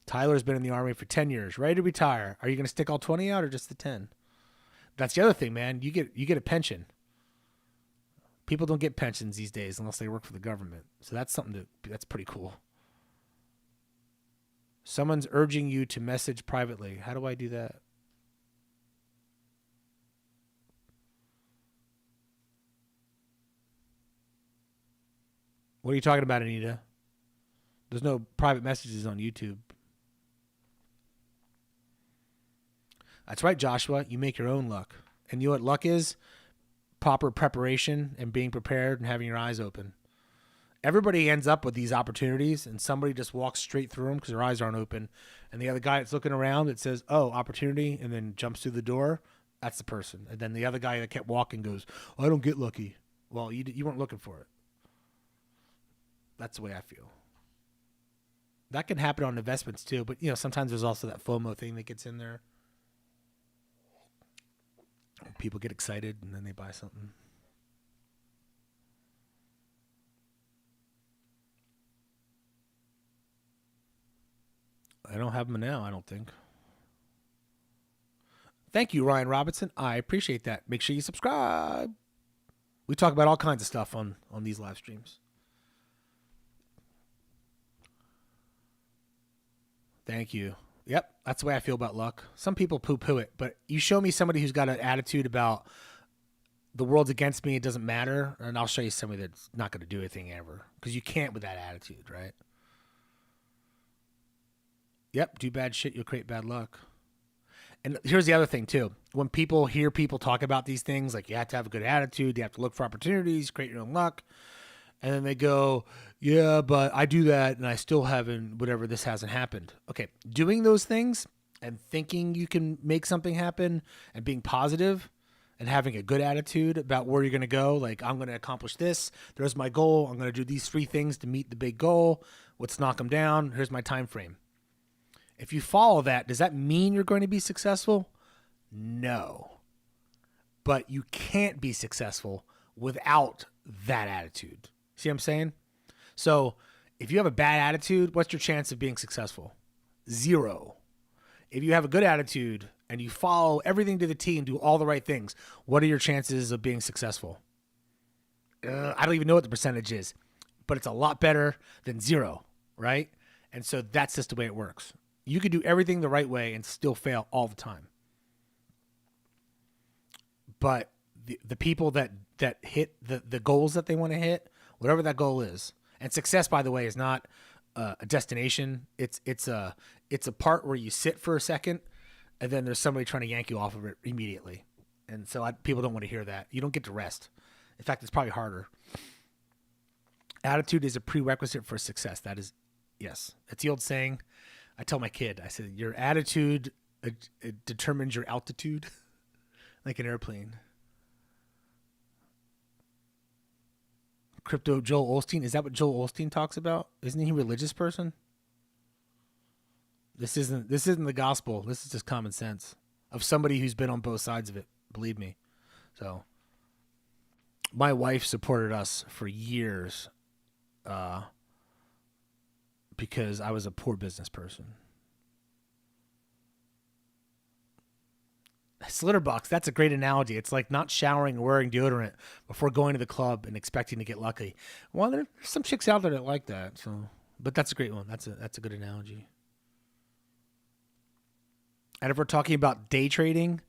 S1: Tyler's been in the Army for 10 years, ready to retire. Are you going to stick all 20 out or just the 10? That's the other thing, man. You get a pension. People don't get pensions these days unless they work for the government. So that's that's pretty cool. Someone's urging you to message privately. How do I do that? What are you talking about, Anita? There's no private messages on YouTube. That's right, Joshua. You make your own luck. And you know what luck is? Proper preparation and being prepared and having your eyes open. Everybody ends up with these opportunities, and somebody just walks straight through them because their eyes aren't open. And the other guy that's looking around that says, "Oh, opportunity," and then jumps through the door, that's the person. And then the other guy that kept walking goes, "Oh, I don't get lucky." Well, you weren't looking for it. That's the way I feel. That can happen on investments too, but sometimes there's also that FOMO thing that gets in there. People get excited and then they buy something. I don't have them now, I don't think. Thank you, Ryan Robinson. I appreciate that. Make sure you subscribe. We talk about all kinds of stuff on these live streams. Thank you. Yep, that's the way I feel about luck. Some people poo-poo it, but you show me somebody who's got an attitude about the world's against me, it doesn't matter, and I'll show you somebody that's not going to do anything ever, because you can't with that attitude, right? Yep, do bad shit, you'll create bad luck. And here's the other thing, too. When people hear people talk about these things, like you have to have a good attitude, you have to look for opportunities, create your own luck, and then they go, "Yeah, but I do that and I still haven't, whatever, this hasn't happened." Okay, doing those things and thinking you can make something happen and being positive and having a good attitude about where you're going to go, like, I'm going to accomplish this. There's my goal. I'm going to do these 3 things to meet the big goal. Let's knock them down. Here's my time frame. If you follow that, does that mean you're going to be successful? No. But you can't be successful without that attitude. See what I'm saying? So if you have a bad attitude, what's your chance of being successful? 0. If you have a good attitude and you follow everything to the T and do all the right things, what are your chances of being successful? I don't even know what the percentage is, but it's a lot better than 0, right? And so that's just the way it works. You could do everything the right way and still fail all the time. but the people that hit the goals that they want to hit, whatever that goal is, and success, by the way, is not a destination. It's a part where you sit for a second, and then there's somebody trying to yank you off of it immediately. And so people don't want to hear that. You don't get to rest. In fact, it's probably harder. Attitude is a prerequisite for success. That is, yes. It's the old saying. I tell my kid, I said, your attitude it determines your altitude, like an airplane. Crypto Joel Osteen. Is that what Joel Osteen talks about? Isn't he a religious person? This isn't the gospel. This is just common sense of somebody who's been on both sides of it. Believe me. So my wife supported us for years because I was a poor business person. Slitterbox, that's a great analogy. It's like not showering or wearing deodorant before going to the club and expecting to get lucky. Well, there's some chicks out there that like that. So, but that's a great one. That's a good analogy. And if we're talking about day trading,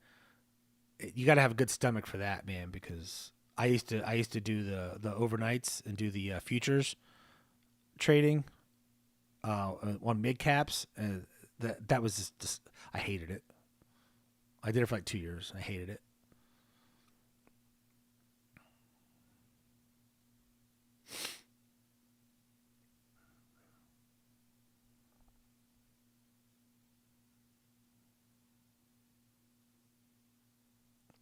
S1: you got to have a good stomach for that, man, because I used to do the overnights and do the futures trading on mid caps. That was just I hated it. I did it for like 2 years. I hated it.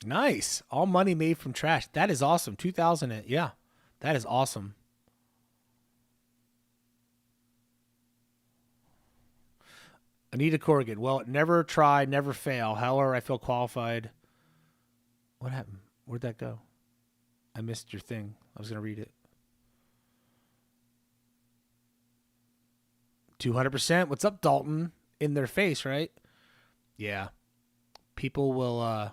S1: Nice. All money made from trash. That is awesome. 2000. Yeah, that is awesome. Anita Corrigan. Well, never try, never fail. However, I feel qualified. What happened? Where'd that go? I missed your thing. I was going to read it. 200%. What's up, Dalton? In their face, right? Yeah. People will,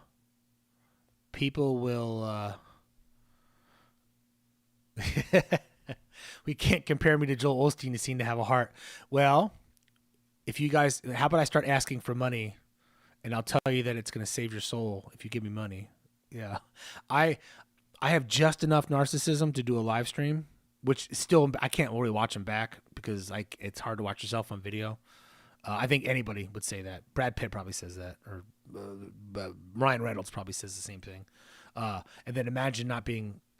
S1: we can't compare me to Joel Osteen. He seemed to have a heart. Well, if you guys, how about I start asking for money and I'll tell you that it's going to save your soul if you give me money. Yeah. I have just enough narcissism to do a live stream, which still, I can't really watch them back because it's hard to watch yourself on video. I think anybody would say that. Brad Pitt probably says that, or Ryan Reynolds probably says the same thing. And then imagine not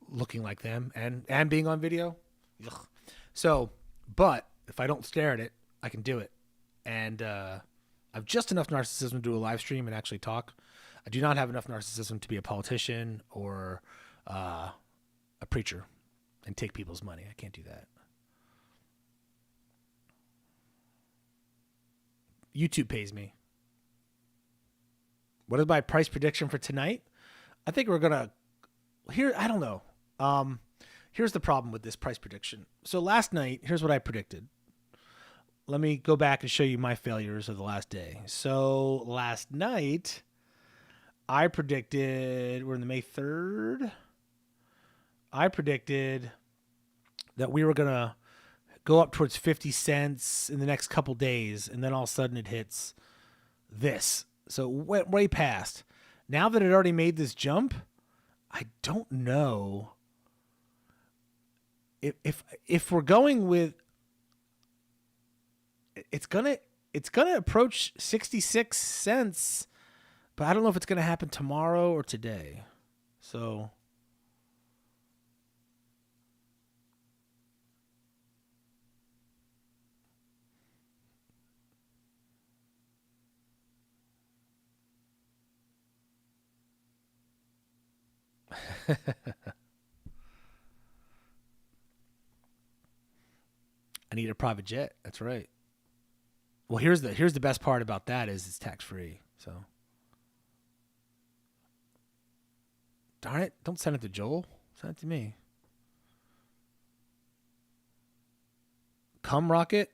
S1: looking like them and being on video. Ugh. So, but if I don't stare at it, I can do it. And I've just enough narcissism to do a live stream and actually talk. I do not have enough narcissism to be a politician or a preacher and take people's money. I can't do that. YouTube pays me. What is my price prediction for tonight? I think we're going to I don't know. Here's the problem with this price prediction. So last night, here's what I predicted. Let me go back and show you my failures of the last day. So last night, I predicted, we're in the May 3rd. I predicted that we were going to go up towards 50 cents in the next couple days, and then all of a sudden it hits this. So it went way past. Now that it already made this jump, I don't know if we're going with it's gonna approach 66 cents, but I don't know if it's gonna happen tomorrow or today. So I need a private jet. That's right. Well, here's the best part about that is it's tax free. So darn it, don't send it to Joel. Send it to me. Cum Rocket?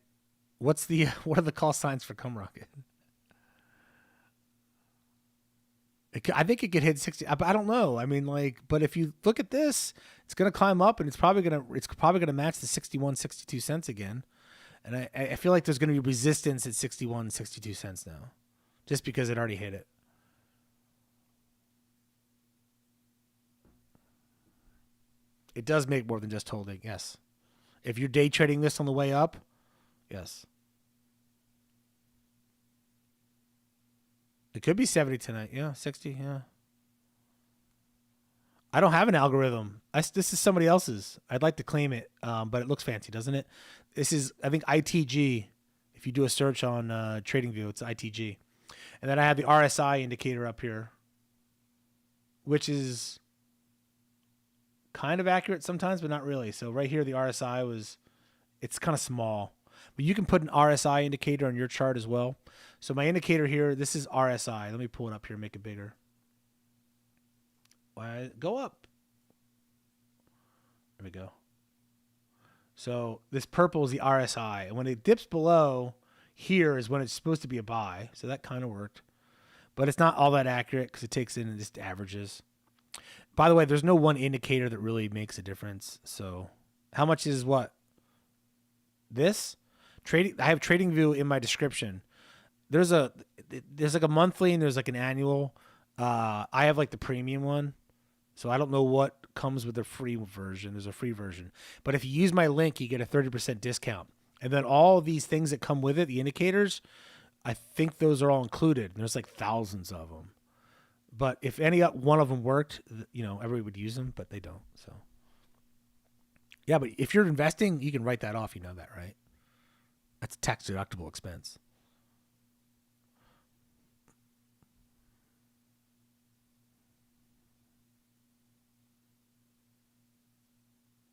S1: What are the call signs for Cum Rocket? I think it could hit 60. I don't know. I mean, but if you look at this, it's going to climb up and it's probably going to match the 61, 62 cents again. And I feel like there's going to be resistance at 61, 62 cents now, just because it already hit it. It does make more than just holding. Yes. If you're day trading this on the way up, yes. It could be 70 tonight. Yeah, 60. Yeah. I don't have an algorithm. This is somebody else's. I'd like to claim it, but it looks fancy, doesn't it? This is, I think, ITG. If you do a search on TradingView, it's ITG. And then I have the RSI indicator up here, which is kind of accurate sometimes, but not really. So right here, the RSI it's kind of small. But you can put an RSI indicator on your chart as well. So my indicator here, this is RSI. Let me pull it up here and make it bigger. Go up. There we go. So this purple is the RSI. And when it dips below here is when it's supposed to be a buy. So that kind of worked. But it's not all that accurate because it takes in and just averages. By the way, there's no one indicator that really makes a difference. So how much is what? This? I have TradingView in my description. There's like a monthly and there's like an annual. I have like the premium one. So I don't know what comes with the free version. There's a free version. But if you use my link, you get a 30% discount. And then all of these things that come with it, the indicators, I think those are all included. There's like thousands of them. But if any one of them worked, everybody would use them, but they don't. So yeah, but if you're investing, you can write that off. You know that, right? That's a tax deductible expense.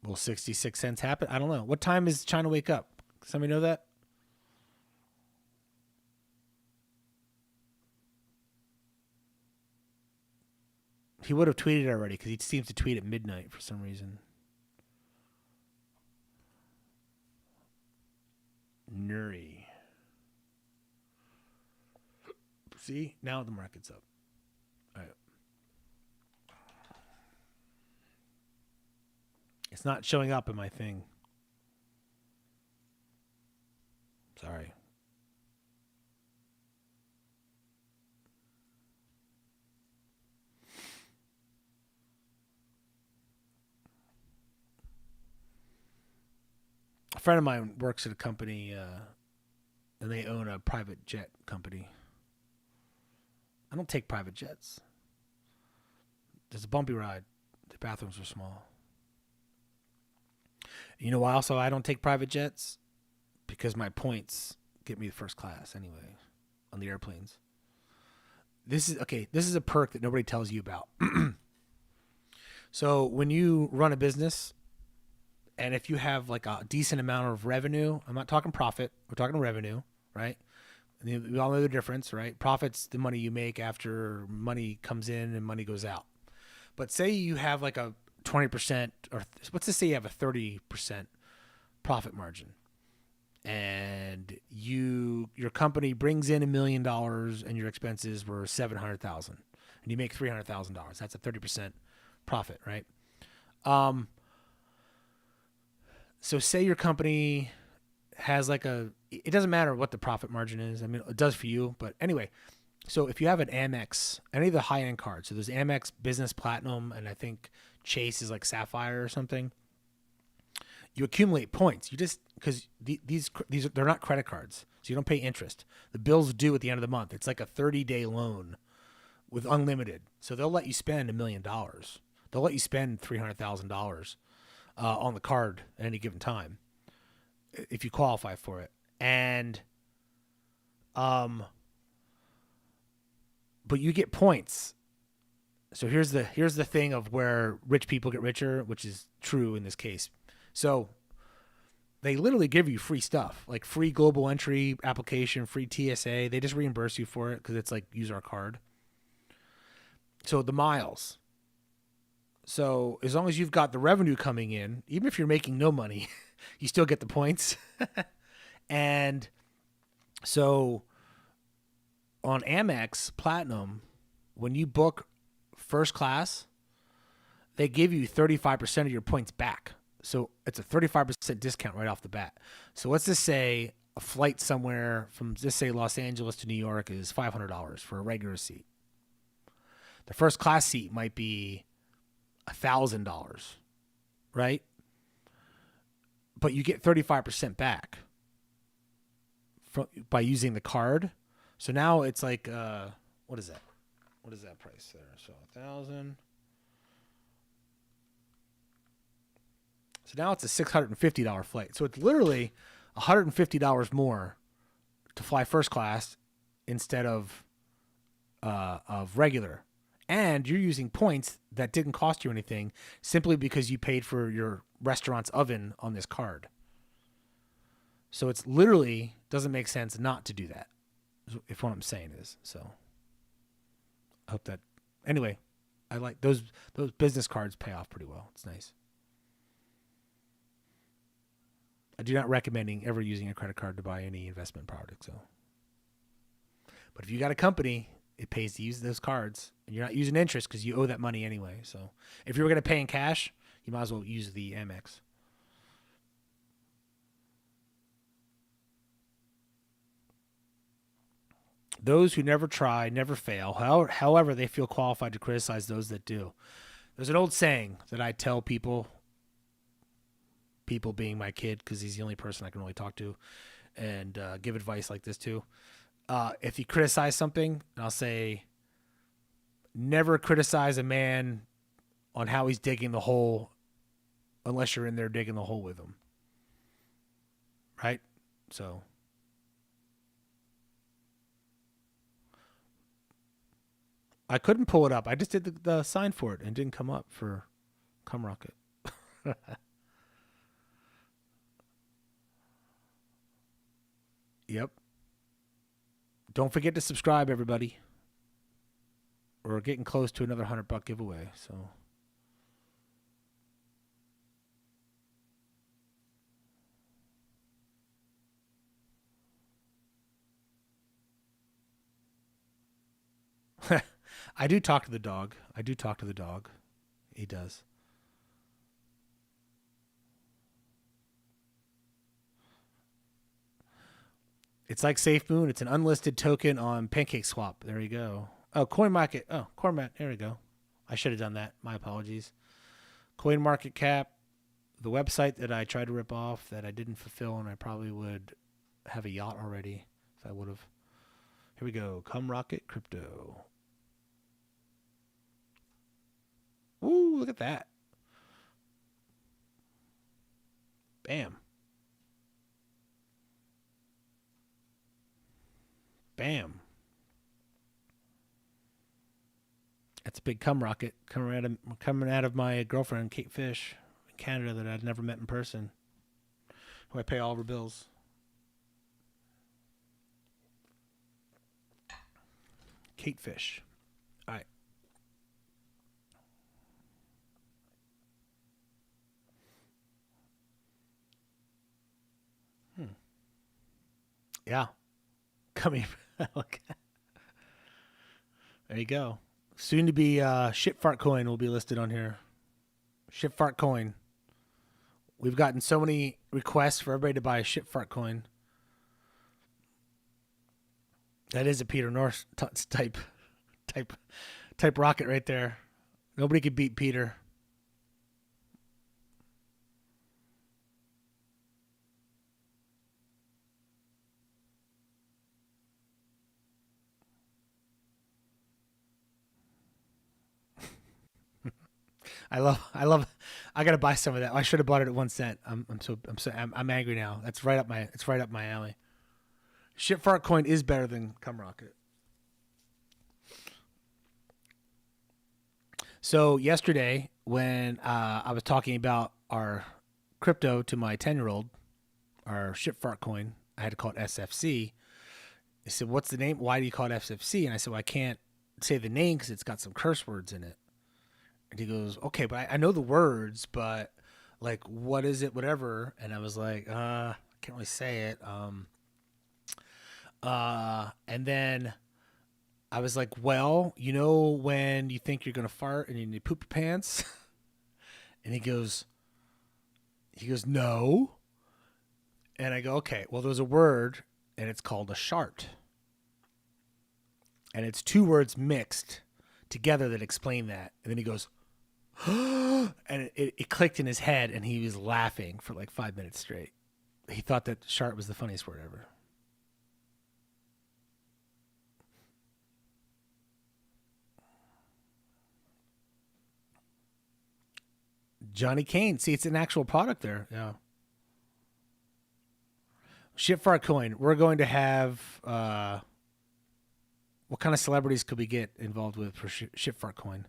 S1: Will 66 cents happen? I don't know. What time is China wake up? Somebody know that? He would have tweeted already because he seems to tweet at midnight for some reason. Nuri. See? Now the market's up. All right. It's not showing up in my thing. Sorry. A friend of mine works at a company, and they own a private jet company. I don't take private jets. There's a bumpy ride. The bathrooms are small. You know why also I don't take private jets? Because my points get me first class anyway on the airplanes. This is a perk that nobody tells you about. So when you run a business, and if you have like a decent amount of revenue, I'm not talking profit, we're talking revenue, right? And we all know the difference, right? Profit's the money you make after money comes in and money goes out. But say you have like a 20%, or let's just say you have a 30% profit margin, and your company brings in $1 million and your expenses were $700,000, and you make $300,000. That's a 30% profit, right? So say your company has like it doesn't matter what the profit margin is. I mean, it does for you, but anyway. So if you have an Amex, any of the high-end cards, so there's Amex Business Platinum, and I think Chase is like Sapphire or something. You accumulate points. You just, because these they're not credit cards, so you don't pay interest. The bill's due at the end of the month. It's like a 30-day loan with unlimited. So they'll let you spend $1 million. They'll let you spend $300,000 on the card at any given time if you qualify for it. And but you get points. So here's the thing of where rich people get richer, which is true in this case. So they literally give you free stuff, like free global entry application, free TSA. They just reimburse you for it because it's like use our card. So the miles. So as long as you've got the revenue coming in, even if you're making no money, you still get the points. And so on Amex Platinum, when you book first class, they give you 35% of your points back. So it's a 35% discount right off the bat. So let's just say a flight somewhere from, just say Los Angeles to New York is $500 for a regular seat. The first class seat might be $1,000. right? But you get 35% back by using the card. So now it's like, what is that? What is that price there? So 1,000. So now it's a $650 flight. So it's literally $150 more to fly first class instead of regular. And you're using points that didn't cost you anything simply because you paid for your restaurant's oven on this card. So it's literally doesn't make sense not to do that, if what I'm saying is. So I hope that. Anyway, I like those business cards pay off pretty well. It's nice. I do not recommend ever using a credit card to buy any investment product. So, but if you got a company, it pays to use those cards, and you're not using interest because you owe that money anyway. So, if you were going to pay in cash, you might as well use the Amex. Those who never try never fail. However, they feel qualified to criticize those that do. There's an old saying that I tell people being my kid, because he's the only person I can really talk to and give advice like this to. If you criticize something, I'll say, never criticize a man on how he's digging the hole unless you're in there digging the hole with him. Right? So I couldn't pull it up. I just did the sign for it and didn't come up for Come Rocket. Yep. Don't forget to subscribe, everybody. We're getting close to another $100 giveaway. So I do talk to the dog. He does. It's like Safe Moon. It's an unlisted token on PancakeSwap. There you go. Oh, CoinMarket. Oh, CoinMarket. There we go. I should have done that. My apologies. CoinMarketCap, the website that I tried to rip off that I didn't fulfill, and I probably would have a yacht already if I would have. Here we go. Come Rocket Crypto. Ooh, look at that. Bam. Bam. That's a big cum rocket coming out of my girlfriend, Kate Fish, in Canada, that I'd never met in person, who I pay all of her bills. Kate Fish. All right. Yeah. Coming. There you go. Soon to be Shit Fart Coin will be listed on here. Shit Fart Coin. We've gotten so many requests for everybody to buy a Shit Fart Coin. That is a Peter North type rocket right there. Nobody could beat Peter. I gotta buy some of that. I should have bought it at 1 cent. I'm angry now. It's right up my alley. Shit Fart Coin is better than Cum Rocket. So yesterday, when I was talking about our crypto to my 10-year-old, our Shit Fart Coin, I had to call it SFC. He said, "What's the name? Why do you call it SFC?" And I said, "Well, I can't say the name because it's got some curse words in it." And he goes, "Okay, but I know the words, but like, what is it? Whatever." And I was like, I can't really say it. And then I was like, "Well, you know when you think you're gonna fart and you poop your pants?" And he goes, "No." And I go, "Okay, well, there's a word, and it's called a shart, and it's two words mixed together that explain that." And then he goes, And it clicked in his head, and he was laughing for like 5 minutes straight. He thought that shart was the funniest word ever. Johnny Kane. See, it's an actual product there. Yeah. Shitfart coin. We're going to have. What kind of celebrities could we get involved with for shitfart coin?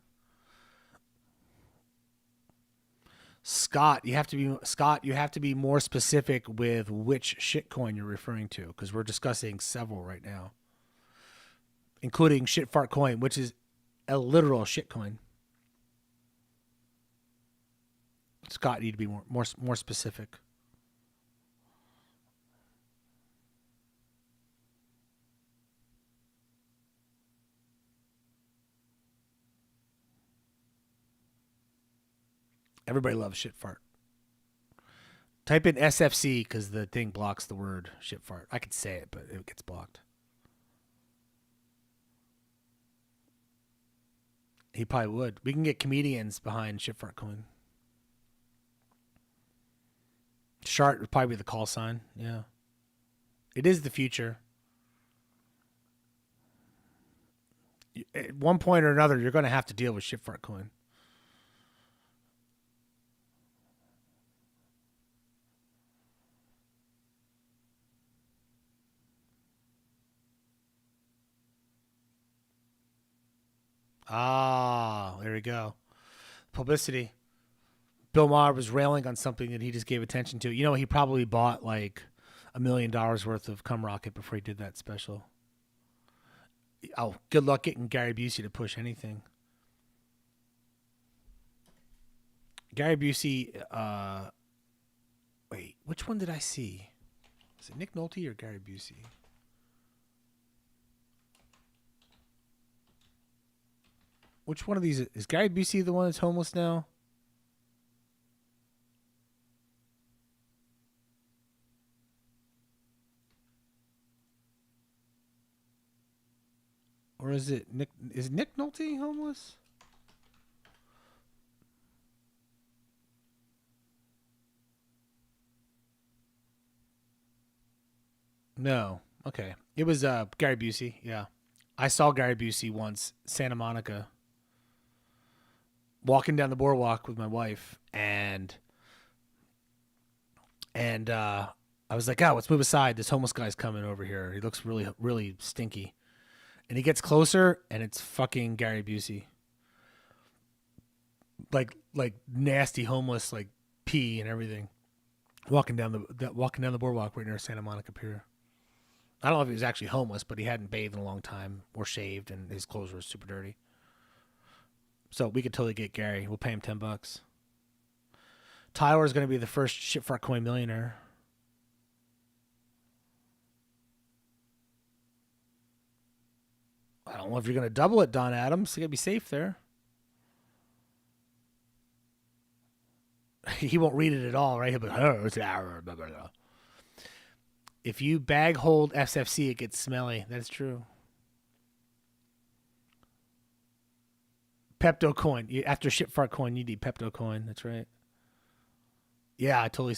S1: Scott, you have to be more specific with which shitcoin you're referring to, because we're discussing several right now, including shitfart coin, which is a literal shitcoin. Scott, you need to be more specific. Everybody loves shitfart. Type in SFC because the thing blocks the word shitfart. I could say it, but it gets blocked. He probably would. We can get comedians behind shitfart coin. Shart would probably be the call sign. Yeah. It is the future. At one point or another, you're going to have to deal with shitfart coin. Ah, there we go. Publicity. Bill Maher was railing on something that he just gave attention to. You know, he probably bought like $1 million worth of Cum Rocket before he did that special. Oh, good luck getting Gary Busey to push anything. Gary Busey, wait, which one did I see? Is it Nick Nolte or Gary Busey? Which one of these is Gary Busey the one that's homeless now? Or is it Nick? Is Nick Nolte homeless? No. Okay. It was Gary Busey. Yeah. I saw Gary Busey once, Santa Monica, walking down the boardwalk with my wife, and I was like, "Oh, let's move aside. This homeless guy's coming over here. He looks really, really stinky." And he gets closer, and it's fucking Gary Busey, like nasty homeless, like pee and everything, walking down the boardwalk right near Santa Monica Pier. I don't know if he was actually homeless, but he hadn't bathed in a long time or shaved, and his clothes were super dirty. So we could totally get Gary. We'll pay him $10. Tyler is going to be the first shitfart coin millionaire. I don't know if you're going to double it, Don Adams. You got to be safe there. He won't read it at all, right? He'll be like, if you bag hold SFC, it gets smelly. That's true. Pepto coin. After shitfart coin, you need Pepto coin. That's right. Yeah, I totally.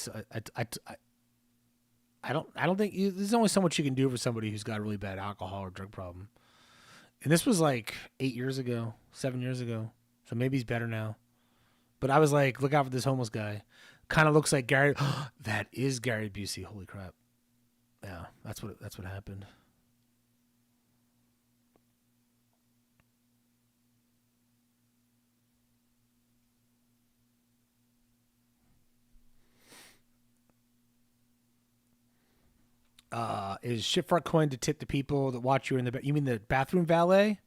S1: I don't think there's only so much you can do for somebody who's got a really bad alcohol or drug problem. And this was like 8 years ago, 7 years ago. So maybe he's better now. But I was like, look out for this homeless guy. Kind of looks like Gary. That is Gary Busey. Holy crap. Yeah, that's what happened. Is shitfart coin to tip the people that watch you in the? You mean the bathroom valet?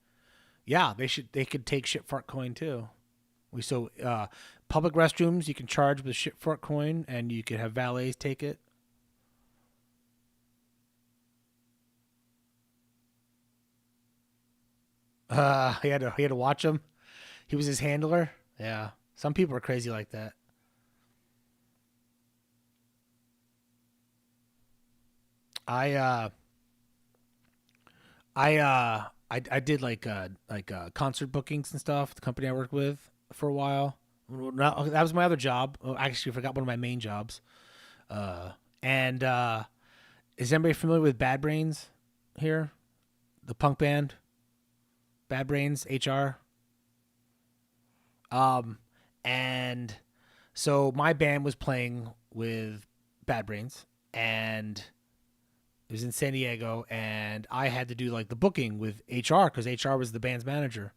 S1: Yeah, they should. They could take shitfart coin too. Public restrooms you can charge with shitfart coin, and you could have valets take it. He had to watch him. He was his handler. Yeah, some people are crazy like that. I uh I did like concert bookings and stuff. The company I worked with for a while. That was my other job. Oh, actually, I forgot one of my main jobs. And is anybody familiar with Bad Brains here? The punk band, Bad Brains HR. Um, and so my band was playing with Bad Brains, and it was in San Diego, and I had to do like the booking with HR because HR was the band's manager.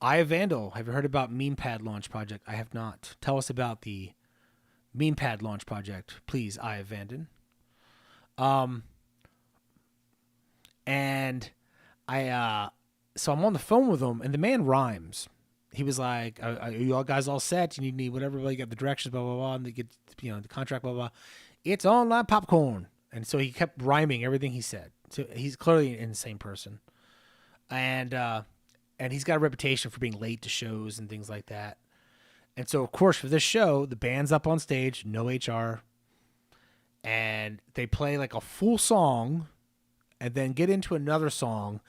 S1: I have Vandal. Have you heard about Meme Pad Launch Project? I have not. Tell us about the Meme Pad Launch Project, please. I have Vanden. Um, and so I'm on the phone with him, and the man rhymes. He was like, "Are you all guys all set? You need whatever. You got the directions, blah blah blah, and they get the contract, blah blah. It's online popcorn." And so he kept rhyming everything he said. So he's clearly an insane person, and he's got a reputation for being late to shows and things like that. And so of course for this show, the band's up on stage, no HR, and they play like a full song, and then get into another song,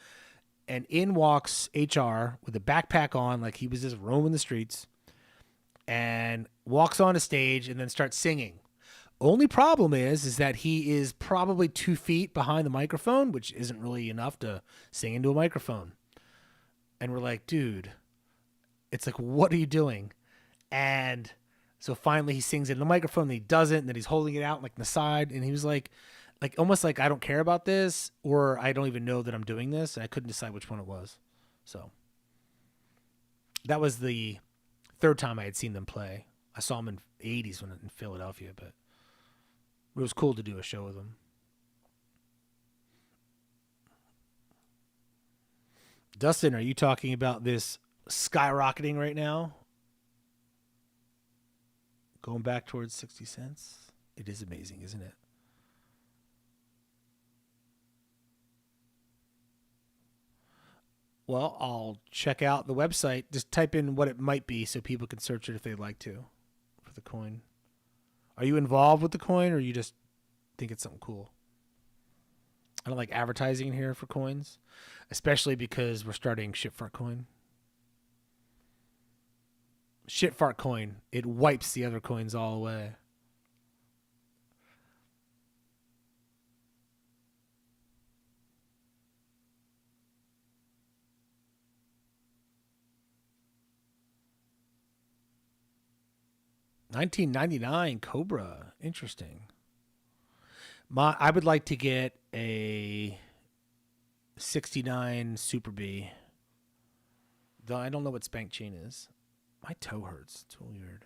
S1: and in walks HR with a backpack on, like he was just roaming the streets, and walks on a stage and then starts singing. Only problem is that he is probably 2 feet behind the microphone, which isn't really enough to sing into a microphone. And we're like, dude, it's like, what are you doing? And so finally he sings in the microphone, and he doesn't, and then he's holding it out like in the side, and he was like almost like, I don't care about this, or I don't even know that I'm doing this, and I couldn't decide which one it was. So that was the third time I had seen them play. I saw them in the 80s when in Philadelphia, but it was cool to do a show with them. Dustin, are you talking about this skyrocketing right now? Going back towards 60 cents? It is amazing, isn't it? Well, I'll check out the website. Just type in what it might be so people can search it if they'd like to for the coin. Are you involved with the coin, or you just think it's something cool? I don't like advertising here for coins, especially because we're starting Shitfart Coin. Shitfart Coin, it wipes the other coins all away. 1999 Cobra, interesting. I would like to get a 69 Super B. Though I don't know what Spank Chain is. My toe hurts. It's weird.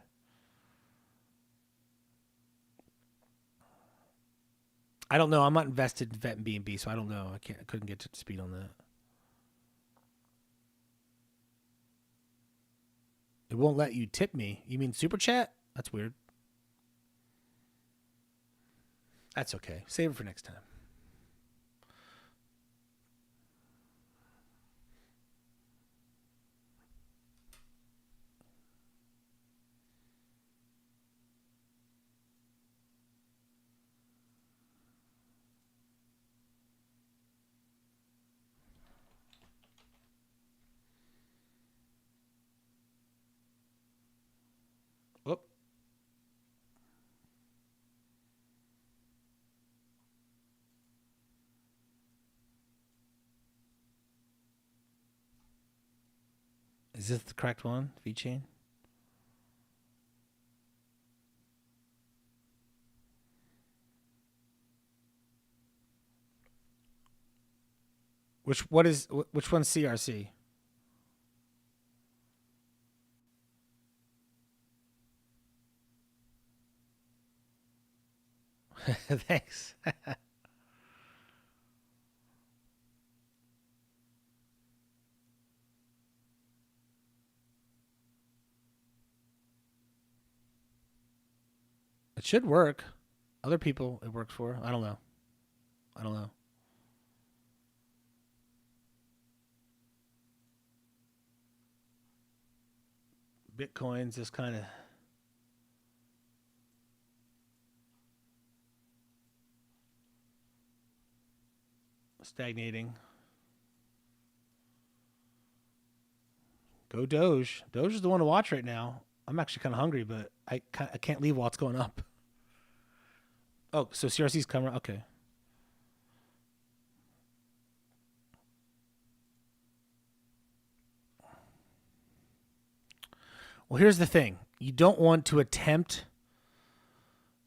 S1: I don't know. I'm not invested in Vet and B&B, so I don't know. I couldn't get to speed on that. It won't let you tip me. You mean super chat? That's weird. That's okay. Save it for next time. Whoop. Is this the correct one? VChain? Which one's CRC? Thanks. It should work. Other people it works for. I don't know. I don't know. Bitcoin's just kind of stagnating. Go Doge. Doge is the one to watch right now. I'm actually kind of hungry, but I can't leave while it's going up. Oh, so CRC's coming. Okay. Well, here's the thing. You don't want to attempt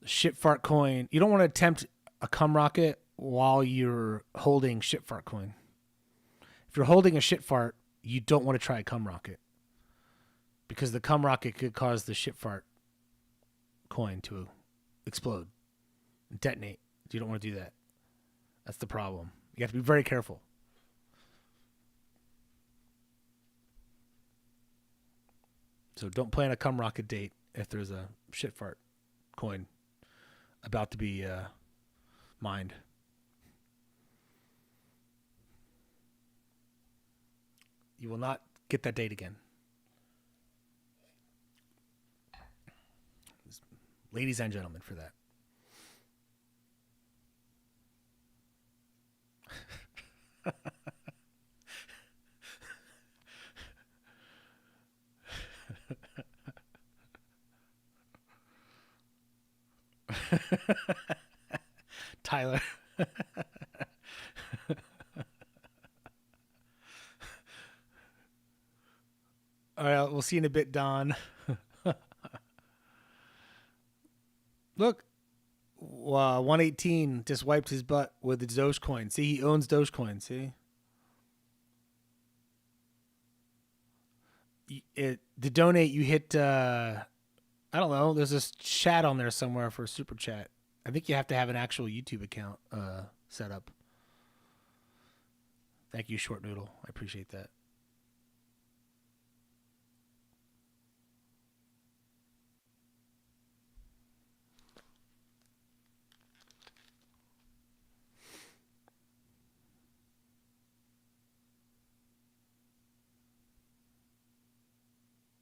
S1: shit fart coin. You don't want to attempt a cum rocket while you're holding shit fart coin. If you're holding a shit fart, you don't want to try a cum rocket because the cum rocket could cause the shit fart coin to explode and detonate. You don't want to do that. That's the problem. You have to be very careful. So don't plan a cum rocket date if there's a shit fart coin about to be mined. You will not get that date again. Ladies and gentlemen, for that. Tyler. All right, we'll see you in a bit, Don. Look, 118 just wiped his butt with the Dogecoin. See, he owns Dogecoin. See, to donate, you hit. I don't know. There's this chat on there somewhere for a super chat. I think you have to have an actual YouTube account set up. Thank you, Short Noodle. I appreciate that.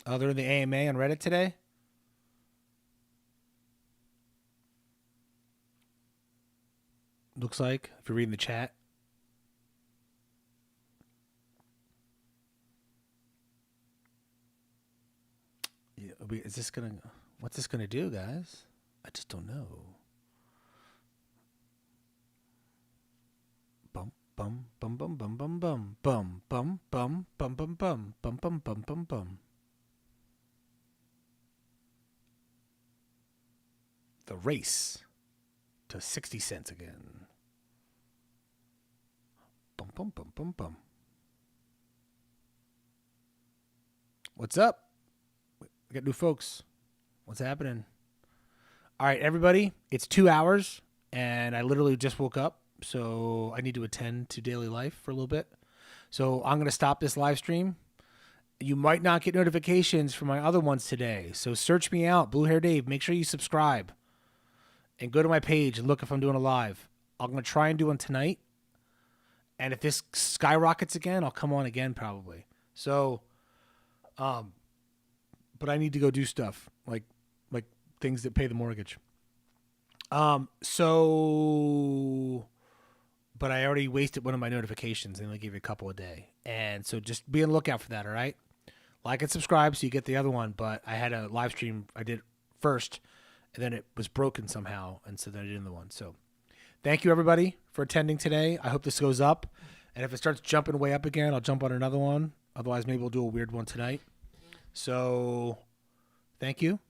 S1: Oh, they're in the AMA on Reddit today? Looks like, if you're reading the chat. Yeah, is this gonna? What's this gonna do, guys? I just don't know. Bum bum bum bum bum bum bum bum bum bum bum bum bum bum bum bum bum bum. The race to 60 cents again. Bum bum bum bum bum. What's up? We got new folks. What's happening? All right, everybody. It's 2 hours, and I literally just woke up, so I need to attend to daily life for a little bit. So I'm going to stop this live stream. You might not get notifications for my other ones today, so search me out, Blue Hair Dave. Make sure you subscribe, and go to my page and look if I'm doing a live. I'm going to try and do one tonight, and if this skyrockets again, I'll come on again probably. So, but I need to go do stuff like things that pay the mortgage. But I already wasted one of my notifications and I only gave you a couple a day. And so just be on the lookout for that, all right? Like and subscribe so you get the other one. But I had a live stream I did first, and then it was broken somehow, and so then I did another one. So thank you, everybody, for attending today. I hope this goes up. And if it starts jumping way up again, I'll jump on another one. Otherwise, maybe we'll do a weird one tonight. So thank you.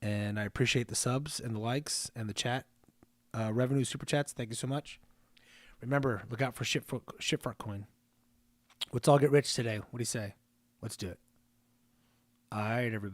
S1: And I appreciate the subs and the likes and the chat. Revenue super chats. Thank you so much. Remember, look out for shitfart coin. Let's all get rich today. What do you say? Let's do it. All right, everybody.